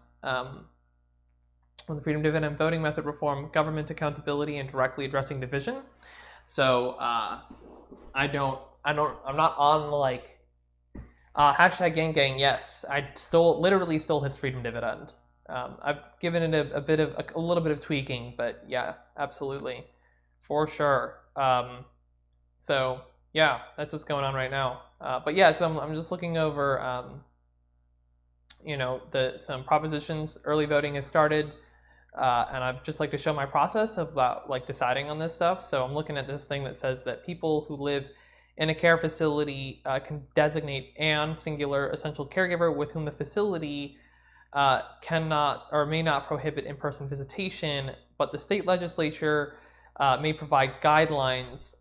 with the freedom dividend, voting method reform, government accountability, and directly addressing division. So I'm not on like hashtag gang. Yes, I literally stole his freedom dividend. I've given it a little bit of tweaking, but yeah, absolutely, for sure. So yeah, that's what's going on right now. But yeah, so I'm just looking over, some propositions. Early voting has started, and I'd just like to show my process of like deciding on this stuff. So I'm looking at this thing that says that people who live in a care facility can designate an singular essential caregiver with whom the facility cannot or may not prohibit in-person visitation, but the state legislature may provide guidelines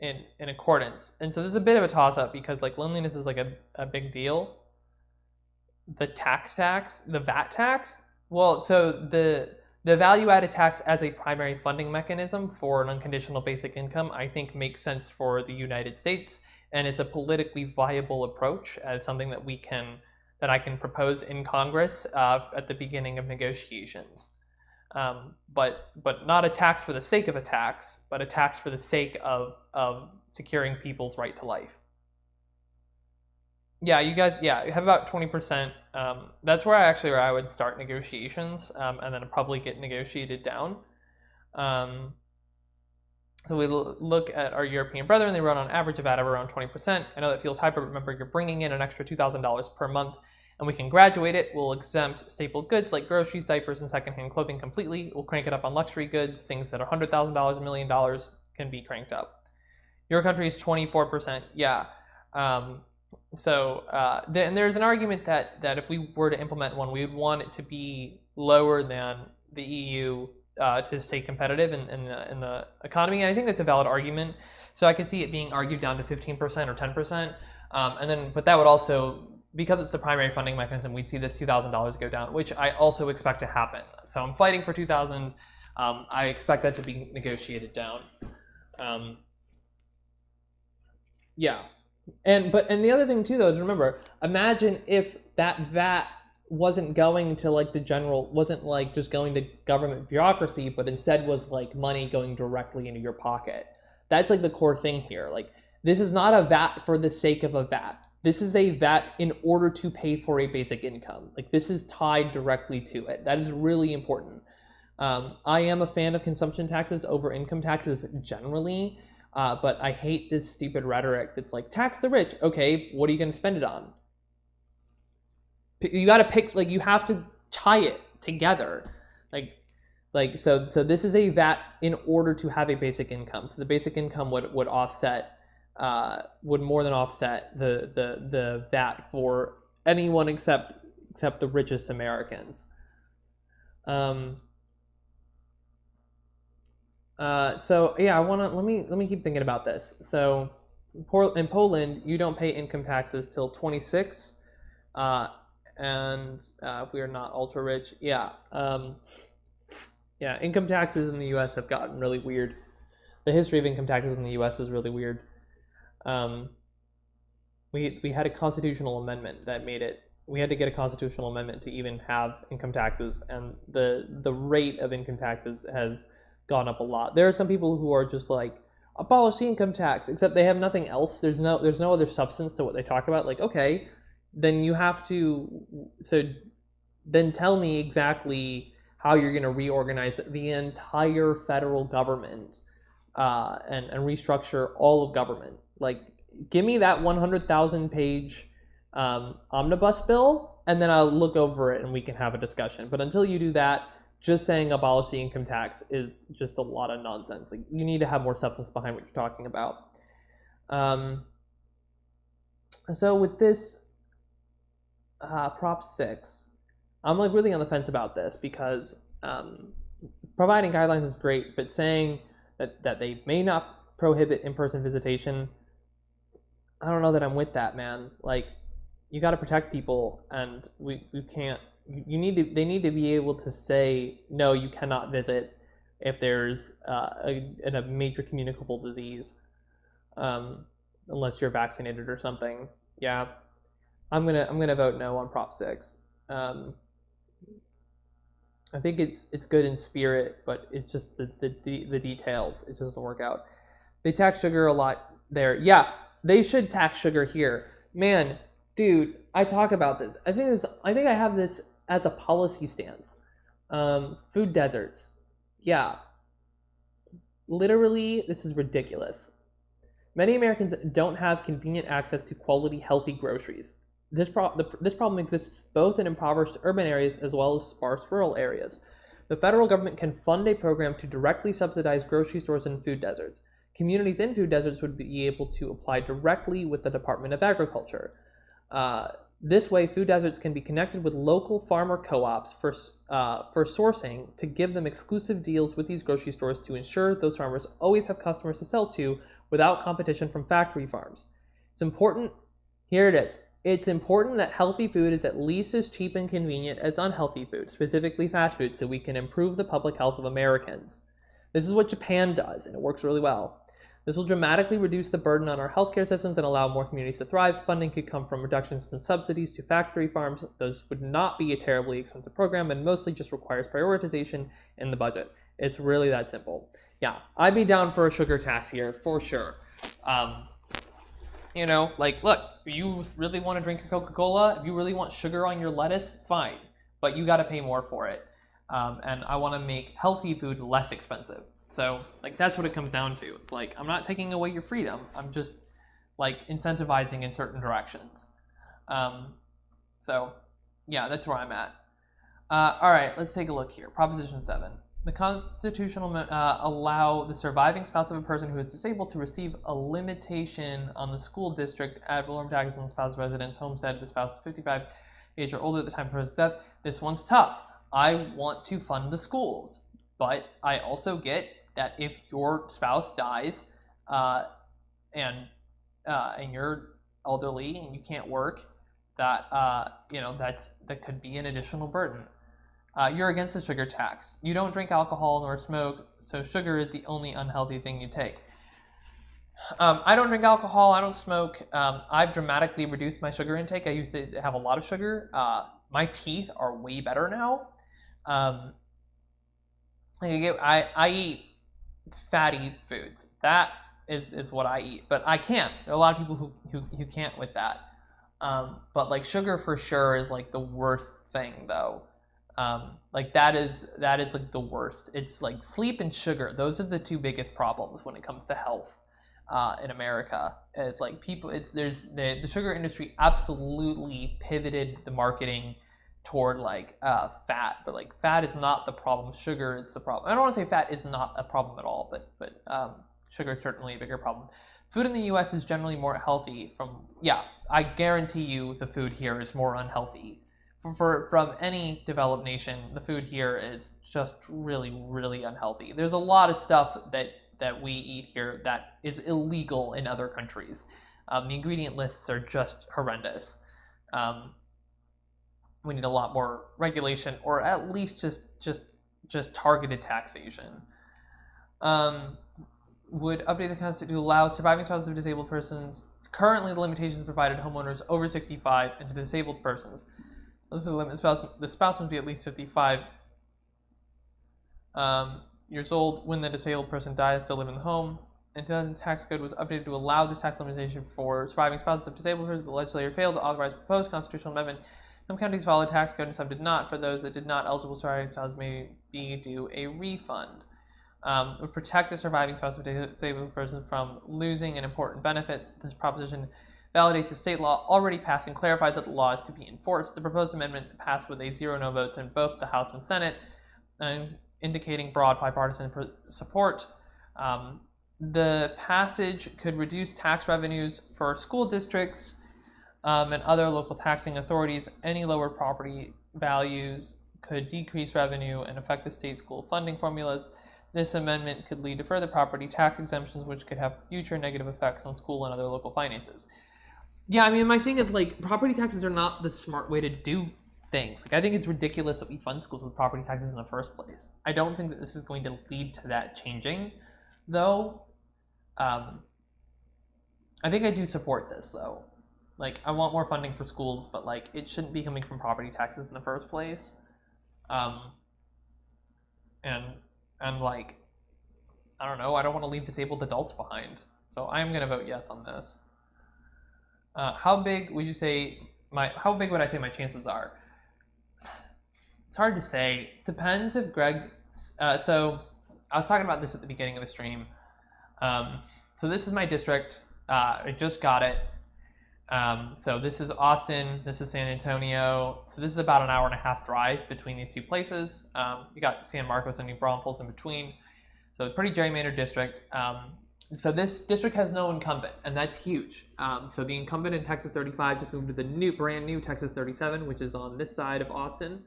in accordance. And so this is a bit of a toss-up because like loneliness is like a big deal. The the VAT tax, well, so the value-added tax as a primary funding mechanism for an unconditional basic income, I think makes sense for the United States, and it's a politically viable approach as something that I can propose in Congress at the beginning of negotiations. But not a tax for the sake of a tax, but a tax for the sake of securing people's right to life. Yeah, you guys, have about 20%. That's where I would start negotiations, and then probably get negotiated down. So we look at our European brethren. They run on average a VAT of around 20%. I know that feels high, but remember, you're bringing in an extra $2,000 per month, and we can graduate it. We'll exempt staple goods like groceries, diapers, and secondhand clothing completely. We'll crank it up on luxury goods. Things that are $100,000, $1 million can be cranked up. Your country is 24%. Yeah. And there's an argument that if we were to implement one, we would want it to be lower than the EU to stay competitive in the economy. And I think that's a valid argument. So I could see it being argued down to 15% or 10%. But that would also, because it's the primary funding mechanism, we'd see this $2,000 go down, which I also expect to happen. So I'm fighting for 2,000. I expect that to be negotiated down. Yeah. And the other thing too, though, is remember, imagine if that VAT wasn't going to like wasn't like just going to government bureaucracy, but instead was like money going directly into your pocket. That's like the core thing here. Like, this is not a VAT for the sake of a VAT. This is a VAT in order to pay for a basic income. Like, this is tied directly to it. That is really important. I am a fan of consumption taxes over income taxes generally. But I hate this stupid rhetoric that's like, tax the rich. Okay, what are you going to spend it on? You got to pick, like, you have to tie it together. So this is a VAT in order to have a basic income. So the basic income would offset, would more than offset the VAT for anyone except the richest Americans. So yeah, let me keep thinking about this. So in Poland, you don't pay income taxes till 26, and if we are not ultra rich, income taxes in the U.S. have gotten really weird. The history of income taxes in the U.S. is really weird. We had a constitutional amendment that made it. We had to get a constitutional amendment to even have income taxes, and the rate of income taxes has gone up a lot. There are some people who are just like, abolish the income tax, except they have nothing else. There's no other substance to what they talk about. Like, okay, then you have to, so then tell me exactly how you're going to reorganize the entire federal government, and restructure all of government. Like, give me that 100,000 page omnibus bill, and then I'll look over it and we can have a discussion. But until you do that, just saying abolish the income tax is just a lot of nonsense. Like, you need to have more substance behind what you're talking about. So with this Prop 6, I'm like really on the fence about this because providing guidelines is great, but saying that they may not prohibit in-person visitation, I don't know that I'm with that, man. Like, you got to protect people, and we can't. They need to be able to say no, you cannot visit if there's a major communicable disease, unless you're vaccinated or something. Yeah, I'm gonna vote no on Prop 6. I think it's good in spirit, but it's just the details. It doesn't work out. They tax sugar a lot there. Yeah, they should tax sugar here. Man, dude, I talk about this. I think I have this as a policy stance. Food deserts. Yeah. Literally, this is ridiculous. Many Americans don't have convenient access to quality, healthy groceries. This problem exists both in impoverished urban areas as well as sparse rural areas. The federal government can fund a program to directly subsidize grocery stores in food deserts. Communities in food deserts would be able to apply directly with the Department of Agriculture. This way, food deserts can be connected with local farmer co-ops for sourcing to give them exclusive deals with these grocery stores to ensure those farmers always have customers to sell to without competition from factory farms. It's important. Here it is. It's important that healthy food is at least as cheap and convenient as unhealthy food, specifically fast food, so we can improve the public health of Americans. This is what Japan does, and it works really well. This will dramatically reduce the burden on our healthcare systems and allow more communities to thrive. Funding could come from reductions in subsidies to factory farms. Those would not be a terribly expensive program and mostly just requires prioritization in the budget. It's really that simple. Yeah, I'd be down for a sugar tax here, for sure. You know, like, look, if you really want to drink a Coca-Cola, if you really want sugar on your lettuce, fine. But you got to pay more for it. And I want to make healthy food less expensive. So, like, that's what it comes down to. It's like, I'm not taking away your freedom. I'm just, like, incentivizing in certain directions. So, yeah, that's where I'm at. All right, let's take a look here. Proposition 7. The Constitution will allow the surviving spouse of a person who is disabled to receive a limitation on the school district ad valorem taxes on the spouse's residence, homestead. The spouse is 55 age or older at the time of the person's death. This one's tough. I want to fund the schools, but I also get that if your spouse dies and you're elderly and you can't work, that that could be an additional burden. You're against the sugar tax. You don't drink alcohol nor smoke, so sugar is the only unhealthy thing you take. I don't drink alcohol. I don't smoke. I've dramatically reduced my sugar intake. I used to have a lot of sugar. My teeth are way better now. I eat fatty foods. That is what I eat, but I can't. There are a lot of people who can't with that. But like sugar for sure is like the worst thing though. Like that is like the worst. It's like sleep and sugar. Those are the two biggest problems when it comes to health in America. It's like the sugar industry absolutely pivoted the marketing toward like fat, but like fat is not the problem. Sugar is the problem. I don't want to say fat is not a problem at all, but sugar is certainly a bigger problem. Food in the U.S. is generally more healthy. I guarantee you the food here is more unhealthy. From any developed nation, the food here is just really, really unhealthy. There's a lot of stuff that we eat here that is illegal in other countries. The ingredient lists are just horrendous. We need a lot more regulation, or at least just targeted taxation. Would update the Constitution to allow surviving spouses of disabled persons. Currently, the limitations provided to homeowners over 65 and to disabled persons. The spouse must be at least 55 years old when the disabled person dies to live in the home. in 2000, the tax code was updated to allow this tax limitation for surviving spouses of disabled persons. The legislature failed to authorize proposed constitutional amendment. Some counties followed tax code and some did not. For those that did not, eligible surviving spouses may be due a refund. Would protect the surviving spouse of a disabled person from losing an important benefit. This proposition validates the state law already passed and clarifies that the law is to be enforced. The proposed amendment passed with a 0-no votes in both the House and Senate, indicating broad bipartisan support. The passage could reduce tax revenues for school districts and other local taxing authorities. Any lower property values could decrease revenue and affect the state school funding formulas. This amendment could lead to further property tax exemptions, which could have future negative effects on school and other local finances. Yeah, I mean, my thing is, like, property taxes are not the smart way to do things. Like, I think it's ridiculous that we fund schools with property taxes in the first place. I don't think that this is going to lead to that changing, though. I think I do support this, though. Like, I want more funding for schools, but, like, it shouldn't be coming from property taxes in the first place. And like, I don't know, I don't want to leave disabled adults behind. So I'm going to vote yes on this. How big would I say my chances are? It's hard to say. Depends if Greg, so I was talking about this at the beginning of the stream. So this is my district. I just got it. So this is Austin, this is San Antonio. So this is about an 1.5-hour drive between these two places. You got San Marcos and New Braunfels in between. So pretty gerrymandered district. So this district has no incumbent, and that's huge. So the incumbent in Texas 35 just moved to the brand new Texas 37, which is on this side of Austin.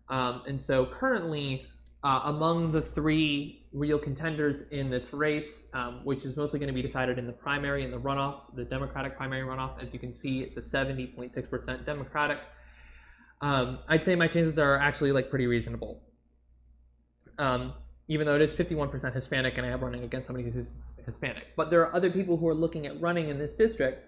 And so currently, among the 3 real contenders in this race, which is mostly going to be decided in the primary and the runoff, the Democratic primary runoff, as you can see, it's a 70.6% Democratic. I'd say my chances are actually like pretty reasonable. Even though it is 51% Hispanic and I am running against somebody who's Hispanic. But there are other people who are looking at running in this district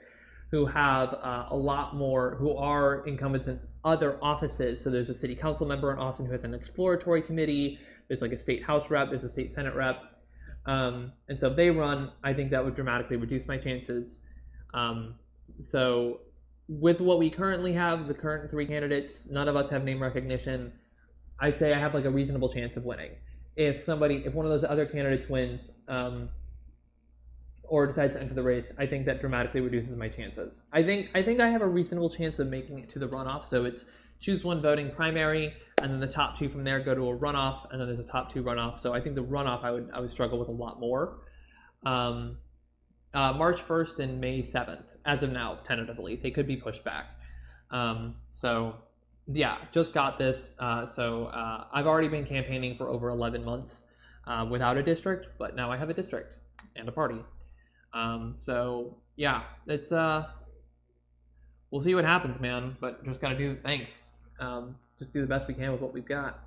who have a lot more, who are incumbents in other offices. So there's a city council member in Austin who has an exploratory committee. There's like a state house rep, there's a state senate rep. And so if they run, I think that would dramatically reduce my chances. So with what we currently have, the current 3 candidates, none of us have name recognition. I say I have like a reasonable chance of winning. If one of those other candidates wins, or decides to enter the race, I think that dramatically reduces my chances. I think I have a reasonable chance of making it to the runoff. So it's choose one voting primary, and then the top 2 from there go to a runoff, and then there's a top 2 runoff. So I think the runoff I would struggle with a lot more. March 1st and May 7th, as of now, tentatively. They could be pushed back. So yeah, just got this. So I've already been campaigning for over 11 months without a district, but now I have a district and a party. So yeah, it's we'll see what happens, man. But just gotta do just do the best we can with what we've got.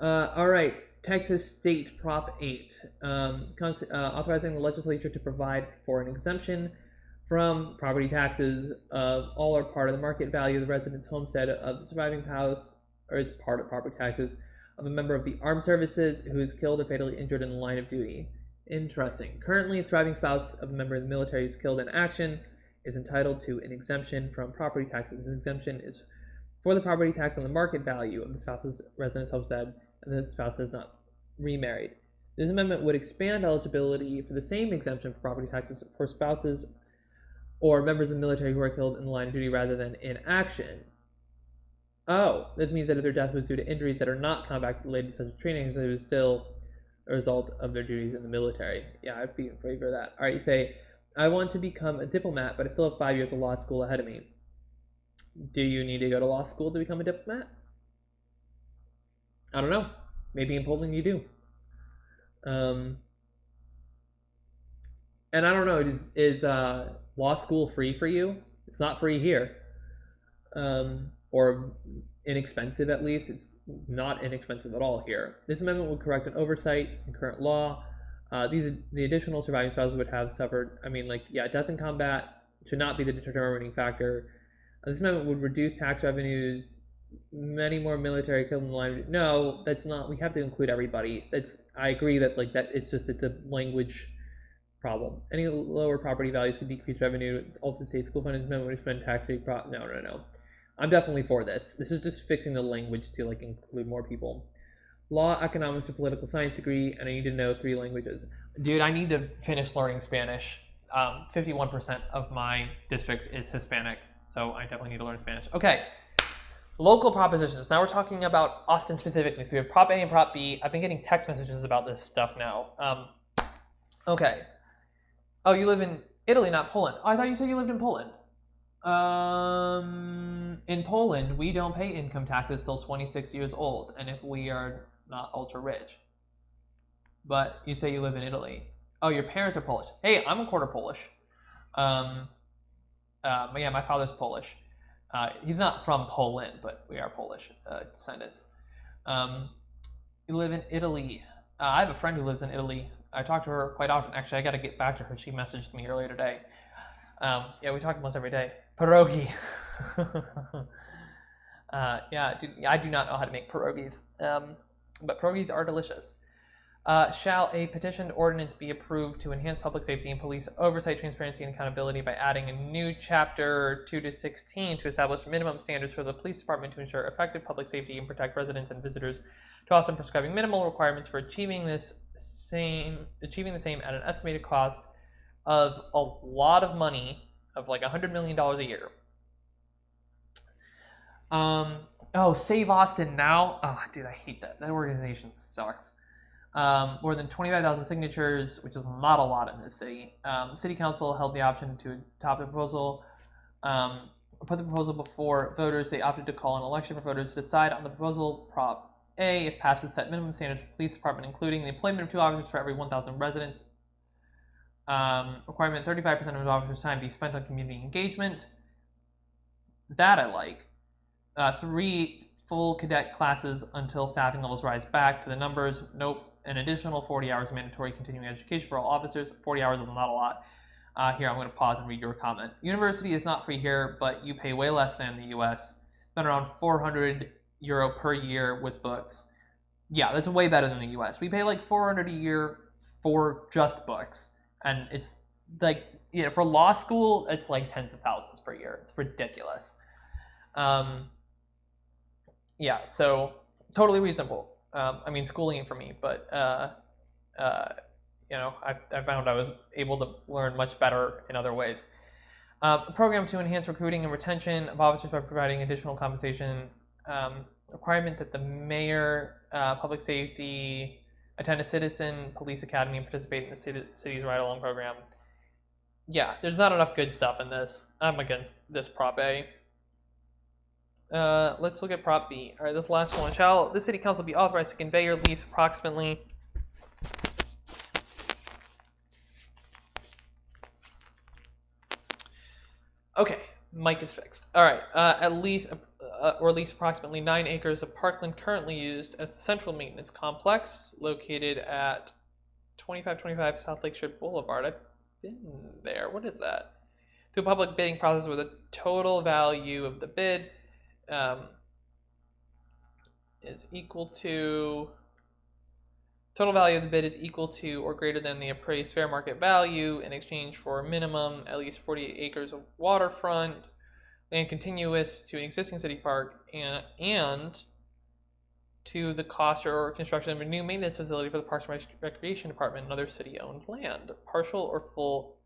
All right, Texas State Prop 8, authorizing the legislature to provide for an exemption from property taxes of all or part of the market value of the resident's homestead of the surviving spouse, or as part of property taxes of a member of the armed services who is killed or fatally injured in the line of duty. Interesting. Currently, a surviving spouse of a member of the military who is killed in action is entitled to an exemption from property taxes. This exemption is for the property tax on the market value of the spouse's residence homestead, and the spouse has not remarried. This amendment would expand eligibility for the same exemption for property taxes for spouses or members of the military who are killed in the line of duty rather than in action. Oh, this means that if their death was due to injuries that are not combat-related, such as training, so it was still a result of their duties in the military. Yeah, I'd be in favor of that. All right, you say, I want to become a diplomat, but I still have 5 years of law school ahead of me. Do you need to go to law school to become a diplomat? I don't know. Maybe in Poland you do. And I don't know, is law school free for you? It's not free here. Or inexpensive, at least. It's not inexpensive at all here. This amendment would correct an oversight in current law. The additional surviving spouses would have suffered, death in combat should not be the determining factor. This amendment would reduce tax revenues. Many more military killed in the line. No, that's not. We have to include everybody. I agree that it's a language problem. Any lower property values could decrease revenue. Altered state school funding amendment would expend tax rate. No. I'm definitely for this. This is just fixing the language to like include more people. Law, economics, and political science degree, and I need to know 3 languages. Dude, I need to finish learning Spanish. 51% of my district is Hispanic, so I definitely need to learn Spanish. Okay, local propositions. Now we're talking about Austin specifically. So we have Prop A and Prop B. I've been getting text messages about this stuff now. Okay. Oh, you live in Italy, not Poland. Oh, I thought you said you lived in Poland. In Poland, we don't pay income taxes till 26 years old, and if we are not ultra rich. But you say you live in Italy. Oh, your parents are Polish. Hey, I'm a quarter Polish. But yeah, my father's Polish. He's not from Poland, but we are Polish descendants. You live in Italy. I have a friend who lives in Italy. I talk to her quite often. Actually, I got to get back to her. She messaged me earlier today. Yeah, we talk almost every day. Pierogi. Yeah, I do not know how to make pierogies, but pierogies are delicious. Shall a petitioned ordinance be approved to enhance public safety and police oversight, transparency, and accountability by adding a new chapter 2 to 16 to establish minimum standards for the police department to ensure effective public safety and protect residents and visitors, to also prescribing minimal requirements for achieving the same at an estimated cost of a lot of money, of like $100 million a year. Oh, Save Austin Now. Oh, dude, I hate that. That organization sucks. More than 25,000 signatures, which is not a lot in this city. The city council held the option to adopt the proposal, put the proposal before voters. They opted to call an election for voters to decide on the proposal. Prop A, if passed, would set minimum standards for the police department, including the employment of 2 officers for every 1,000 residents. Requirement 35% of officers' time be spent on community engagement. That I like. 3 full cadet classes until staffing levels rise back to the numbers. Nope. An additional 40 hours of mandatory continuing education for all officers. 40 hours is not a lot. Here, I'm going to pause and read your comment. University is not free here, but you pay way less than the US. Spend around €400 per year with books. Yeah, that's way better than the US. We pay like $400 a year for just books. And it's like, you know, for law school, it's like tens of thousands per year. It's ridiculous. Yeah, so totally reasonable. I mean, schooling ain't for me, but you know, I found I was able to learn much better in other ways. A program to enhance recruiting and retention of officers by providing additional compensation. Requirement that the mayor, public safety, attend a citizen police academy and participate in the city's ride-along program. Yeah, there's not enough good stuff in this. I'm against this Prop A. Let's look at Prop B. All right, this last one. Shall the city council be authorized to convey or lease approximately... Okay, mic is fixed. All right, at least or lease approximately 9 acres of parkland currently used as the central maintenance complex located at 2525 South Lakeshore Boulevard. I've been there. What is that? Through a public bidding process with a total value of the bid is equal to or greater than the appraised fair market value in exchange for a minimum at least 48 acres of waterfront land contiguous to an existing city park and to the cost or construction of a new maintenance facility for the Parks and Recreation Department and other city-owned land. Partial or full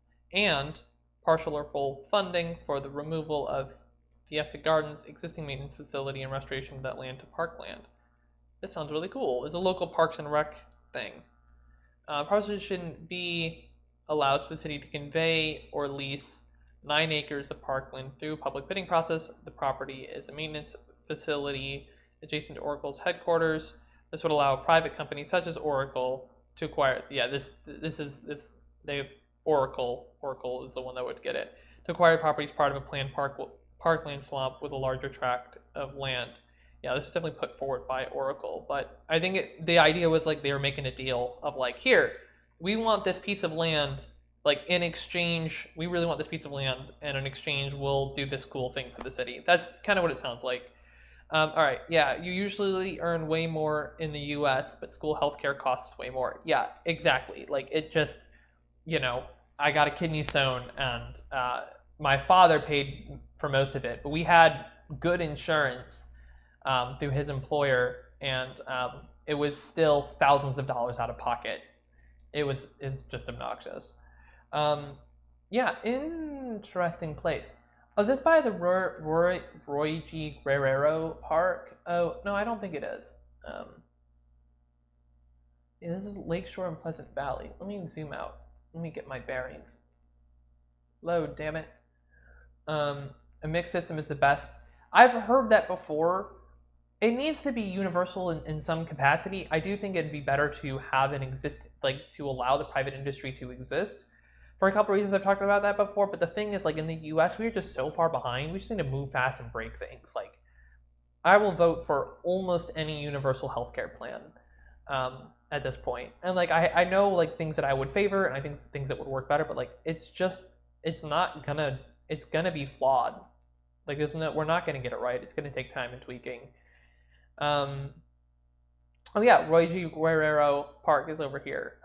funding for the removal of Fiesta Gardens' existing maintenance facility and restoration of that land to parkland. This sounds really cool. It's a local Parks and Rec thing. Proposition B allows for the city to convey or lease 9 acres of parkland through a public bidding process. The property is a maintenance facility adjacent to Oracle's headquarters. This would allow a private company such as Oracle to acquire. Yeah, Oracle is the one that would get it. To acquire properties part of a planned parkland swamp with a larger tract of land. Yeah, this is definitely put forward by Oracle, but I think the idea was like they were making a deal of like, here, we want this piece of land, like in exchange, we really want this piece of land, and in exchange, we'll do this cool thing for the city. That's kind of what it sounds like. All right, yeah, you usually earn way more in the US, but school healthcare costs way more. Yeah, exactly. Like you know, I got a kidney stone, and my father paid for most of it, but we had good insurance through his employer, and it was still thousands of dollars out of pocket. It's just obnoxious. Yeah, interesting place. Oh, is this by the Roy G. Guerrero Park? Oh, no, I don't think it is. Yeah, this is Lakeshore and Pleasant Valley. Let me zoom out. Let me get my bearings. Load, damn it. A mixed system is the best. I've heard that before. It needs to be universal in some capacity. I do think it'd be better to have to allow the private industry to exist. For a couple reasons, I've talked about that before, but the thing is, like, in the US, we're just so far behind. We just need to move fast and break things. Like, I will vote for almost any universal healthcare plan at this point. And, like, I know, like, things that I would favor, and I think things that would work better, but, like, it's gonna be flawed. Like, we're not gonna get it right. It's gonna take time and tweaking. Oh yeah, Roy G. Guerrero Park is over here.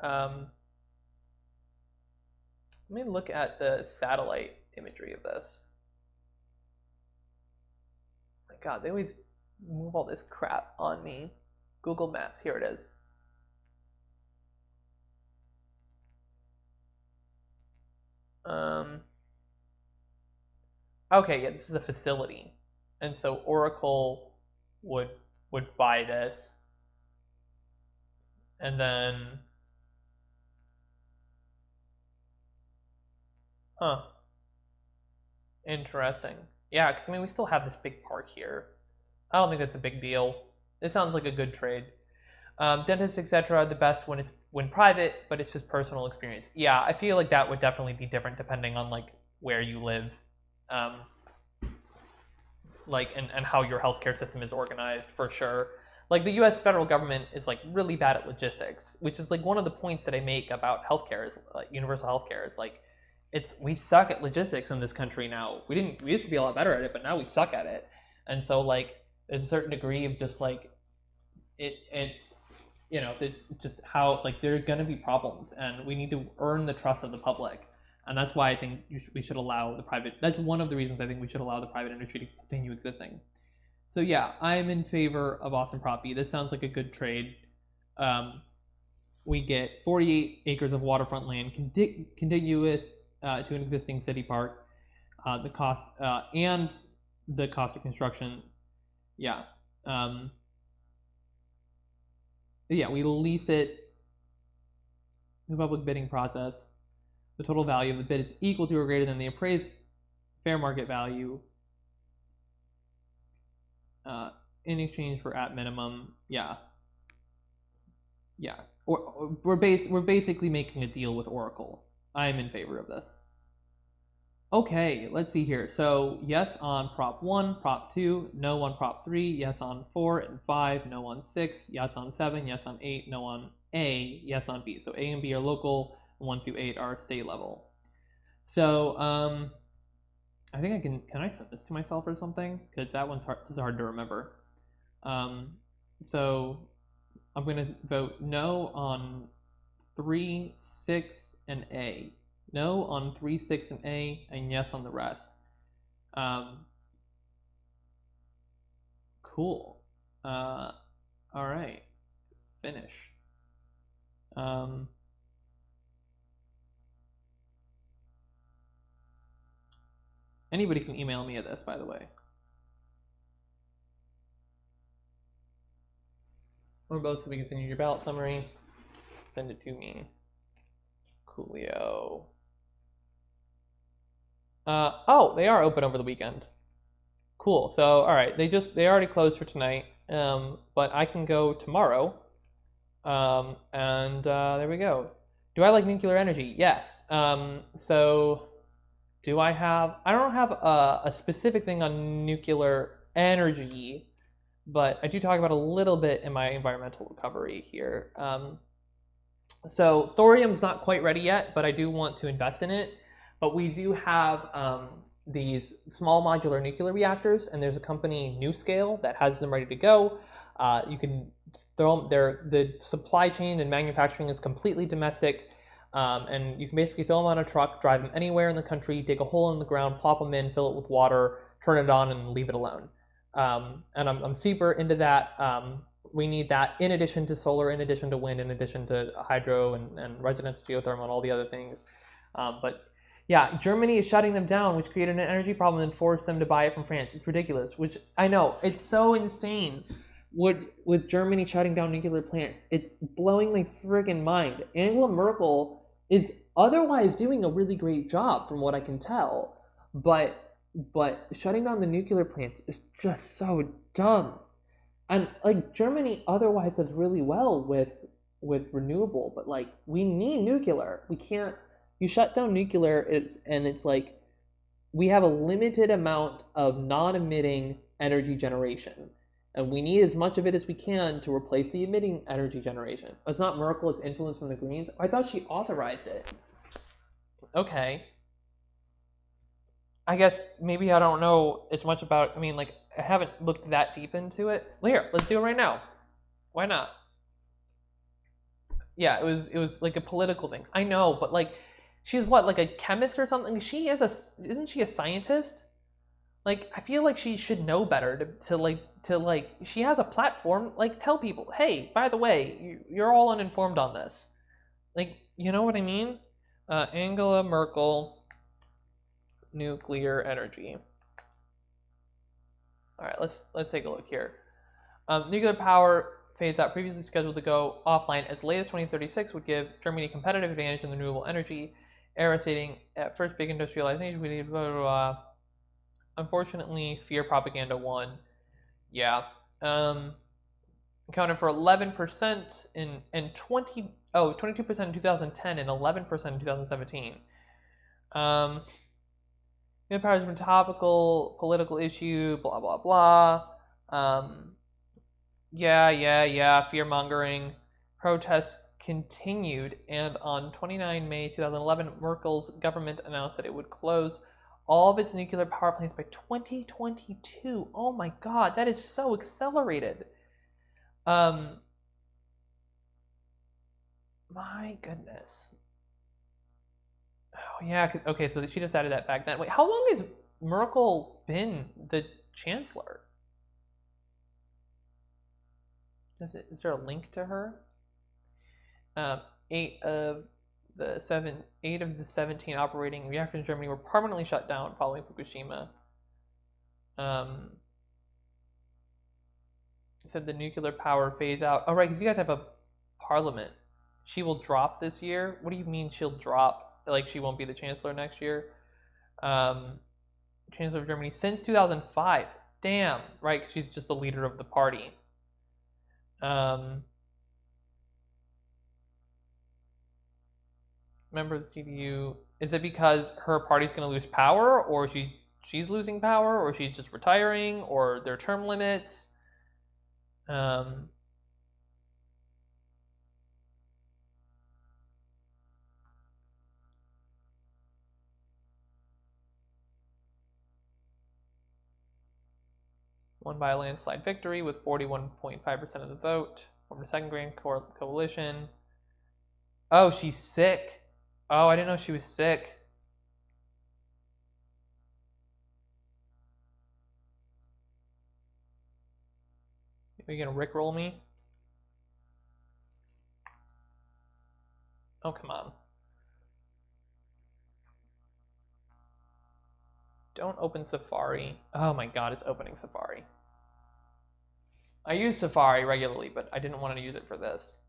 Let me look at the satellite imagery of this. Oh my God, they always move all this crap on me. Google Maps, here it is. Okay, yeah, this is a facility, and so Oracle would buy this, and then, interesting. Yeah, because I mean, we still have this big park here. I don't think that's a big deal. This sounds like a good trade. Dentists, etc., the best when private, but it's just personal experience. Yeah, I feel like that would definitely be different depending on like where you live, like and how your healthcare system is organized, for sure. Like, the U.S. federal government is like really bad at logistics, which is like one of the points that I make about healthcare is like universal healthcare is like we suck at logistics in this country now. We used to be a lot better at it, but now we suck at it. And so like there's a certain degree of just like it you know, just how like there are going to be problems, and we need to earn the trust of the public. And that's why I think we should allow the private, that's one of the reasons I think we should allow the private industry to continue existing. So yeah, I'm in favor of Austin Prop B. This sounds like a good trade. We get 48 acres of waterfront land contiguous to an existing city park. The cost and the cost of construction, yeah. Yeah, we lease it. The public bidding process. The total value of the bid is equal to or greater than the appraised fair market value in exchange for at minimum. Yeah. Or we're basically making a deal with Oracle. I'm in favor of this. Okay, let's see here. So yes on Prop 1, Prop 2, no on Prop 3, yes on 4 and 5, no on 6, yes on 7, yes on 8, no on A, yes on B. So A and B are local, 1 through 8 are state level. So I think can I send this to myself or something? Because this is hard to remember. So I'm going to vote no on 3, 6, and A. No on 3, 6, and A, and yes on the rest. Cool. All right. Finish. Anybody can email me at this, by the way. Or both, so we can send you your ballot summary. Send it to me. Coolio. Oh, they are open over the weekend. Cool. So, all right, they already closed for tonight. But I can go tomorrow. And there we go. Do I like nuclear energy? Yes. So I don't have a specific thing on nuclear energy, but I do talk about a little bit in my environmental recovery here. So thorium's not quite ready yet, but I do want to invest in it. But we do have these small modular nuclear reactors, and there's a company, NuScale, that has them ready to go. You can throw them. The supply chain and manufacturing is completely domestic. And you can basically fill them on a truck, drive them anywhere in the country, dig a hole in the ground, plop them in, fill it with water, turn it on, and leave it alone. And I'm super into that. We need that in addition to solar, in addition to wind, in addition to hydro and residential geothermal and all the other things. But yeah, Germany is shutting them down, which created an energy problem and forced them to buy it from France. It's ridiculous, which I know, it's so insane. With Germany shutting down nuclear plants, it's blowing my friggin' mind. Angela Merkel is otherwise doing a really great job from what I can tell, but shutting down the nuclear plants is just so dumb. And like Germany otherwise does really well with renewable, but like we need nuclear. We can't. You shut down nuclear, it's like we have a limited amount of non-emitting energy generation, and we need as much of it as we can to replace the emitting energy generation. It's not Merkel, it's influence from the Greens. I thought she authorized it. Okay. I guess maybe I don't know as much about, I mean, like, I haven't looked that deep into it. Here, let's do it right now. Why not? Yeah, it was like a political thing. I know, but like, she's what, like a chemist or something? Isn't she a scientist? Like, I feel like she should know better to she has a platform, like, tell people, hey, by the way, you're all uninformed on this. Like, you know what I mean? Angela Merkel, nuclear energy. All right, let's take a look here. Nuclear power phase out previously scheduled to go offline as late as 2036 would give Germany a competitive advantage in the renewable energy era, stating at first big industrialization we need blah, blah, blah. Unfortunately, fear propaganda won. Yeah. Accounted for 11% in 22% in 2010 and 11% in 2017. Nuclear power has been a topical political issue, blah, blah, blah. Yeah, fear-mongering. Protests continued, and on 29 May 2011, Merkel's government announced that it would close all of its nuclear power plants by 2022. Oh my god, that is so accelerated. My goodness. Oh yeah, okay, so she decided that back then. Wait, how long has Merkel been the chancellor? Is there a link to her? 8 of the 17 operating reactors in Germany were permanently shut down following Fukushima. It said the nuclear power phase out. Oh right, because you guys have a parliament. She will drop this year. What do you mean she'll drop? Like she won't be the chancellor next year? Chancellor of Germany since 2005. Damn, right? Because she's just the leader of the party. Member of the CDU. Is it because her party's going to lose power, or she's losing power, or she's just retiring, or their term limits? Won by a landslide victory with 41.5% of the vote. Formed a second grand coalition. Oh, she's sick. Oh, I didn't know she was sick. Are you gonna rickroll me? Oh, come on. Don't open Safari. Oh my god, it's opening Safari. I use Safari regularly, but I didn't want to use it for this.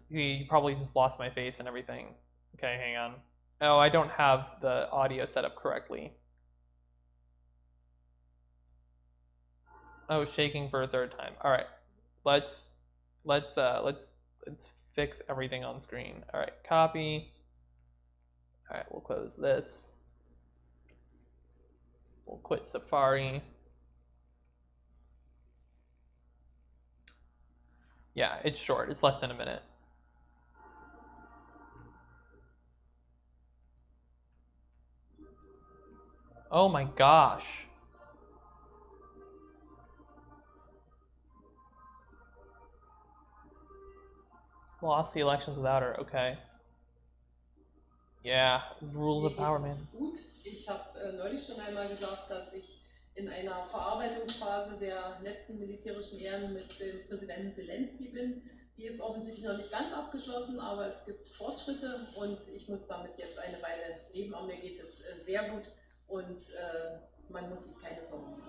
You probably just lost my face and everything. Okay, hang on. Oh, I don't have the audio set up correctly. Oh, shaking for a third time. All right, let's fix everything on screen. All right, copy. All right, we'll close this. We'll quit Safari. Yeah, it's short. It's less than a minute. Oh my gosh. Lost the elections without her. Okay. Yeah, rules Mir of power, geht man. es gut. Ich habe neulich schon einmal gesagt, dass ich in einer Verarbeitungsphase der letzten militärischen Ehren mit dem Präsidenten Zelensky bin. Die ist offensichtlich noch nicht ganz abgeschlossen, aber es gibt Fortschritte und ich muss damit jetzt eine Weile leben. Aber mir geht es sehr gut und man muss sich keine Sorgen machen.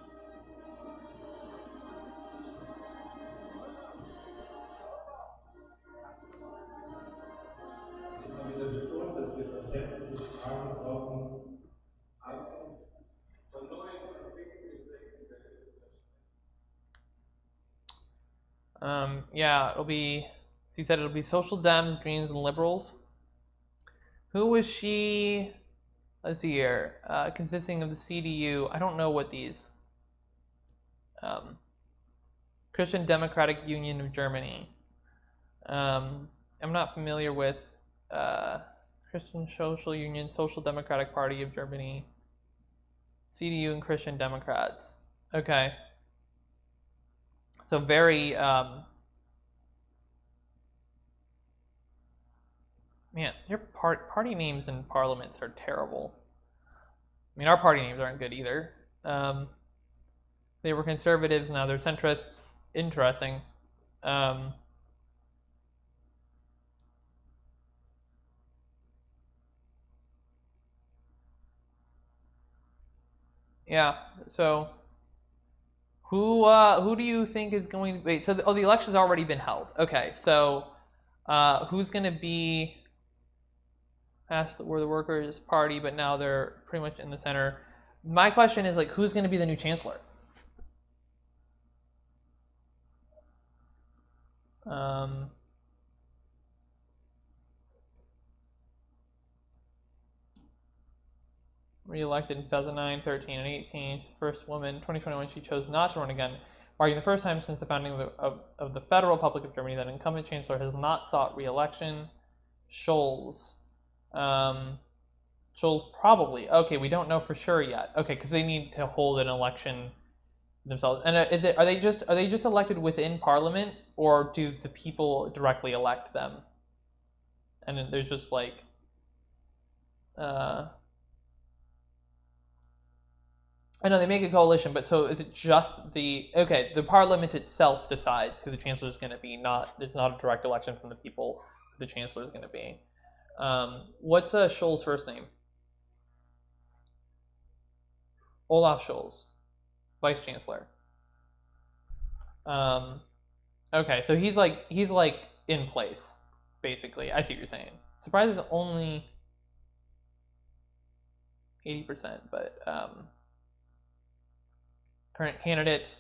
Ich habe mal wieder betont, dass wir verständliche Sprache brauchen. Yeah, it'll be. So you said it'll be social Dems, Greens, and Liberals. Who was she? Let's see here. Consisting of the CDU. I don't know what these. Christian Democratic Union of Germany. I'm not familiar with Christian Social Union, Social Democratic Party of Germany, CDU, and Christian Democrats. Okay. So very, man, your party names in parliaments are terrible. I mean, our party names aren't good either. They were conservatives, now they're centrists. Interesting. Yeah. So, who do you think is going to wait? So, the election's already been held. Okay. So, who's going to be? Past were the Workers' Party, but now they're pretty much in the center. My question is like, who's going to be the new chancellor? Re-elected in 2009, 13, and 18. First woman. 2021, she chose not to run again, marking the first time since the founding of the Federal Republic of Germany that an incumbent chancellor has not sought re-election. Scholz. Scholz probably. Okay, we don't know for sure yet. Okay, because they need to hold an election themselves. And are they just elected within Parliament, or do the people directly elect them? And then there's just like, I know they make a coalition, but so is it just the Parliament itself decides who the chancellor is going to be? It's not a direct election from the people who the chancellor is going to be. What's Scholz's first name? Olaf Scholz, vice chancellor. Okay, so he's like in place, basically. I see what you're saying. Surprised it's only 80%, but current candidate,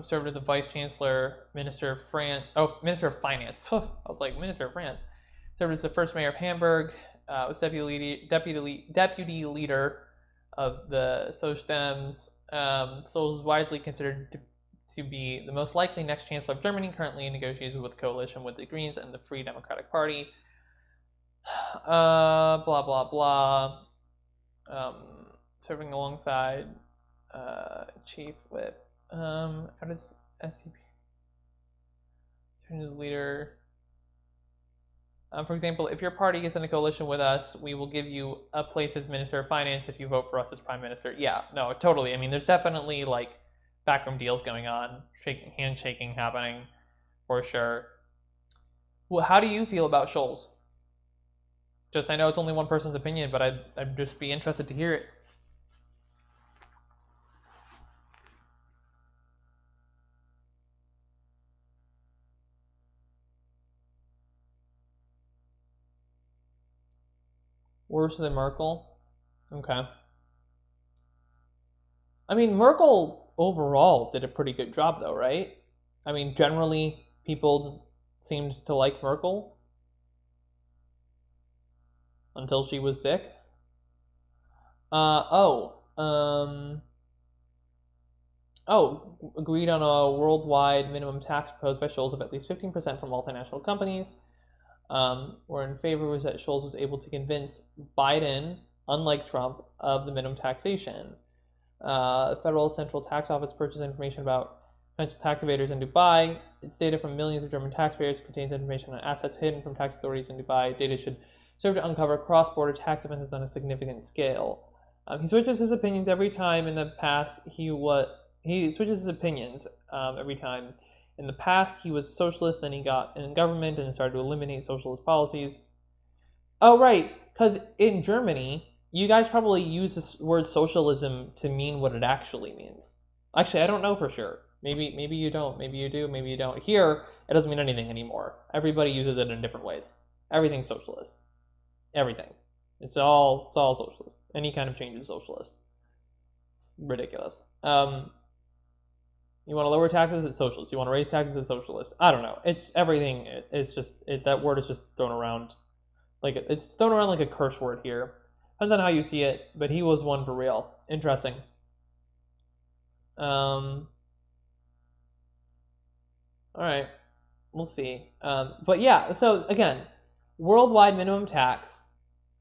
served as the vice chancellor, minister of finance. I was like, minister of France. Served as the first mayor of Hamburg. Was deputy leader of the Social Dems. So is widely considered to be the most likely next chancellor of Germany. Currently in negotiations with coalition with the Greens and the Free Democratic Party. Blah blah blah. Serving alongside chief whip. How does SCP turn to the leader? For example, if your party gets in a coalition with us, we will give you a place as Minister of Finance if you vote for us as Prime Minister. Yeah, no, totally. I mean, there's definitely like backroom deals going on, handshaking happening, for sure. Well, how do you feel about Scholz? Just, I know it's only one person's opinion, but I'd just be interested to hear it. Worse than Merkel? Okay. I mean, Merkel overall did a pretty good job, though, right? I mean, generally, people seemed to like Merkel until she was sick. Agreed on a worldwide minimum tax proposed by Scholz of at least 15% for multinational companies. Were in favor was that Scholz was able to convince Biden, unlike Trump, of the minimum taxation. The Federal Central Tax Office purchased information about potential tax evaders in Dubai. Its data from millions of German taxpayers contains information on assets hidden from tax authorities in Dubai. Data should serve to uncover cross-border tax offenses on a significant scale. He switches his opinions every time. In the past, he switches his opinions every time. In the past, he was socialist, then he got in government and started to eliminate socialist policies. Oh, right, because in Germany, you guys probably use this word socialism to mean what it actually means. Actually, I don't know for sure. Maybe you don't. Maybe you do. Maybe you don't. Here, it doesn't mean anything anymore. Everybody uses it in different ways. Everything's socialist. Everything. It's all socialist. Any kind of change is socialist. It's ridiculous. You want to lower taxes? It's socialist. You want to raise taxes? It's socialist. I don't know. It's everything. It's just that word is just thrown around. Like it's thrown around like a curse word here. Depends on how you see it, but he was one for real. Interesting. All right, we'll see. But yeah, so again, worldwide minimum tax.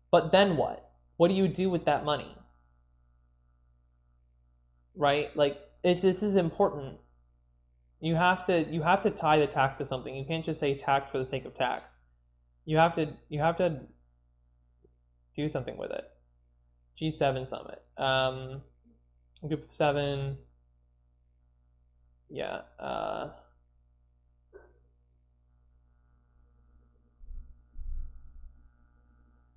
But then what? What do you do with that money? Right? Like this is important. You have to tie the tax to something. You can't just say tax for the sake of tax. You have to do something with it. G7 summit. Group of 7. Yeah.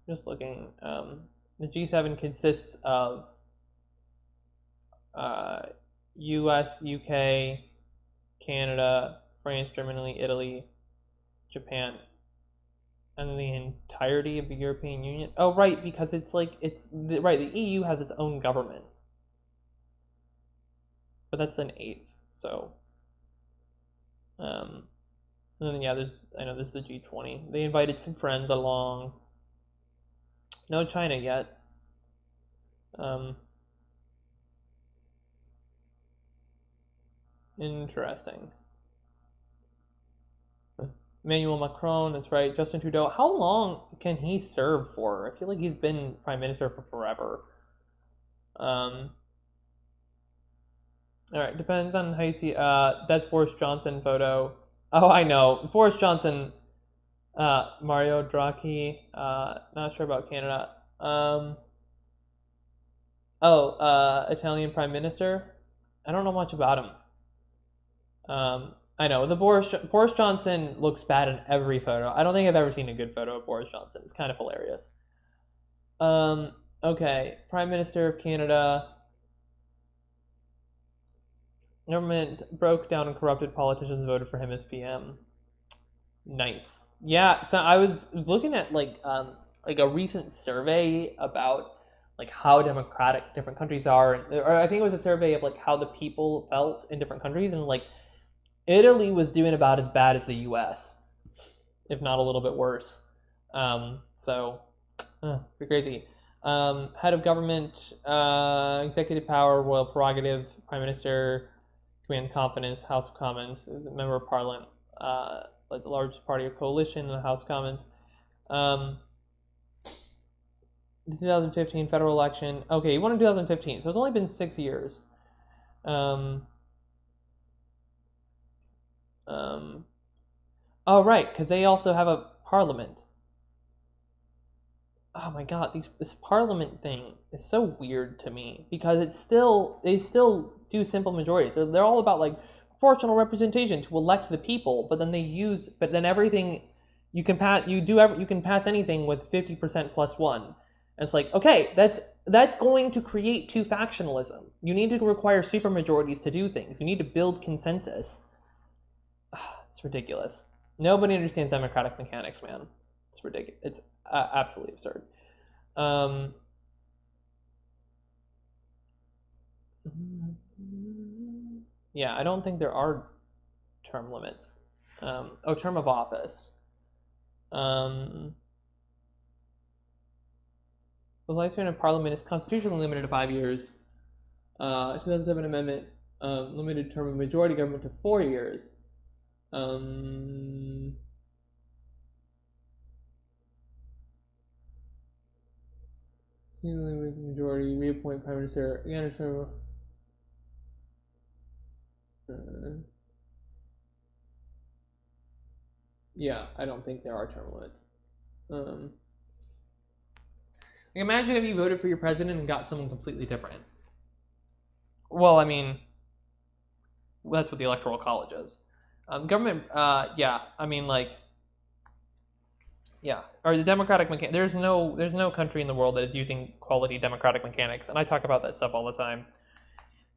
Just looking. The G7 consists of US, UK, Canada, France, Germany, Italy, Japan, and the entirety of the European Union. Oh, right, because it's right. The EU has its own government, but that's an eighth. So, and then yeah, there's the G20. They invited some friends along. No China yet. Interesting. Emmanuel Macron, that's right. Justin Trudeau. How long can he serve for? I feel like he's been prime minister for forever. All right, depends on how you see. That's Boris Johnson photo. Oh, I know. Boris Johnson. Mario Draghi. Not sure about Canada. Italian prime minister. I don't know much about him. I know the Boris Johnson looks bad in every photo. I don't think I've ever seen a good photo of Boris Johnson. It's kind of hilarious. Okay, Prime Minister of Canada. Government broke down and corrupted politicians voted for him as PM. Nice. Yeah. So I was looking at like a recent survey about like how democratic different countries are, or I think it was a survey of like how the people felt in different countries, and like Italy was doing about as bad as the U.S., if not a little bit worse. Pretty crazy. Head of government, executive power, royal prerogative, prime minister, command confidence, House of Commons, is a member of Parliament, like the largest party of coalition in the House of Commons. The 2015 federal election. Okay, he won in 2015, so it's only been 6 years. Oh, right, because they also have a parliament. Oh my god, this parliament thing is so weird to me because they still do simple majorities. They're all about like proportional representation to elect the people, but then everything you can pass anything with 50% plus one. And it's like, okay, that's going to create two factionalism. You need to require supermajorities to do things. You need to build consensus. It's ridiculous. Nobody understands democratic mechanics, man. It's ridiculous. It's absolutely absurd. Yeah, I don't think there are term limits. Term of office. The lifespan of Parliament is constitutionally limited to 5 years. 2007 amendment limited term of majority government to 4 years. With majority reappoint prime minister again. Yeah, I don't think there are term limits. Like, imagine if you voted for your president and got someone completely different. Well, I mean, that's what the Electoral College is. Government, yeah, I mean, like, yeah, or the democratic mechanics. There's no country in the world that is using quality democratic mechanics, and I talk about that stuff all the time.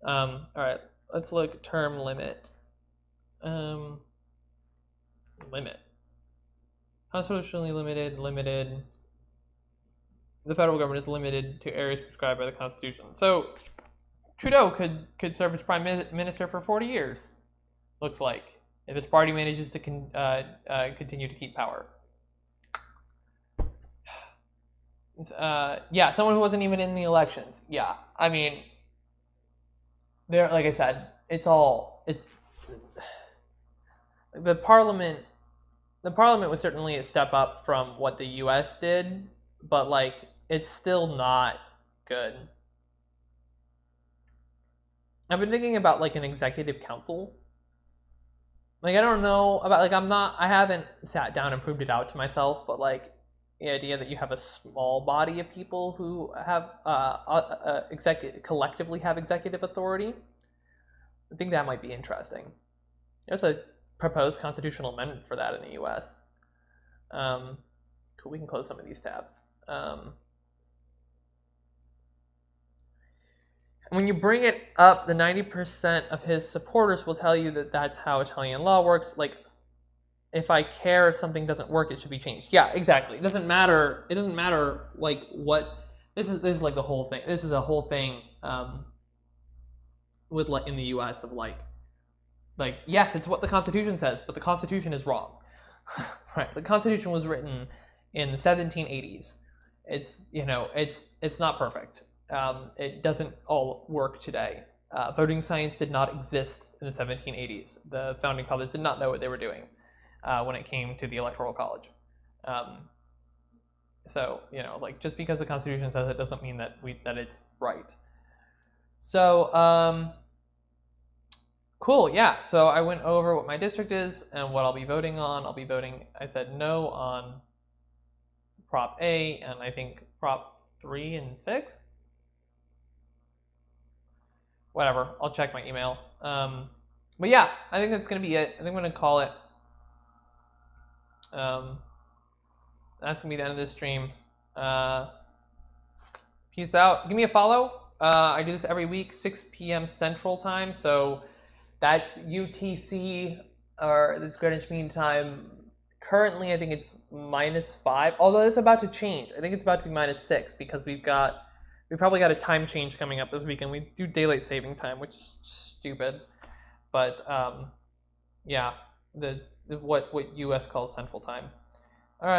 All right, let's look term limit. Limit. Constitutionally limited. The federal government is limited to areas prescribed by the Constitution. So Trudeau could serve as prime minister for 40 years. Looks like, if his party manages to continue to keep power. Yeah, someone who wasn't even in the elections. Yeah, I mean, there. Like I said, it's the parliament. The parliament was certainly a step up from what the U.S. did, but like it's still not good. I've been thinking about like an executive council. Like I don't know about like I haven't sat down and proved it out to myself, but like the idea that you have a small body of people who have collectively have executive authority, I think that might be interesting. There's a proposed constitutional amendment for that in the U.S. Cool, we can close some of these tabs. When you bring it up, the 90% of his supporters will tell you that that's how Italian law works. Like, if I care if something doesn't work, it should be changed. Yeah, exactly. It doesn't matter. It doesn't matter like what. This is like the whole thing. This is a whole thing with like in the U.S. of like yes, it's what the Constitution says, but the Constitution is wrong. Right? The Constitution was written in the 1780s. It's it's not perfect. It doesn't all work today. Voting science did not exist in the 1780s. The founding fathers did not know what they were doing when it came to the Electoral College. So like just because the Constitution says it doesn't mean that it's right. So cool, yeah. So I went over what my district is and what I'll be voting on. I said no on Prop A and I think Prop 3 and 6. Whatever, I'll check my email. But yeah, I think that's going to be it. I think I'm going to call it. That's going to be the end of this stream. Peace out. Give me a follow. I do this every week, 6 p.m. Central Time. So that's UTC, or that's Greenwich Mean Time. Currently, I think it's -5. Although it's about to change. I think it's about to be -6 because we probably got a time change coming up this weekend. We do daylight saving time, which is stupid. But yeah, what US calls Central Time.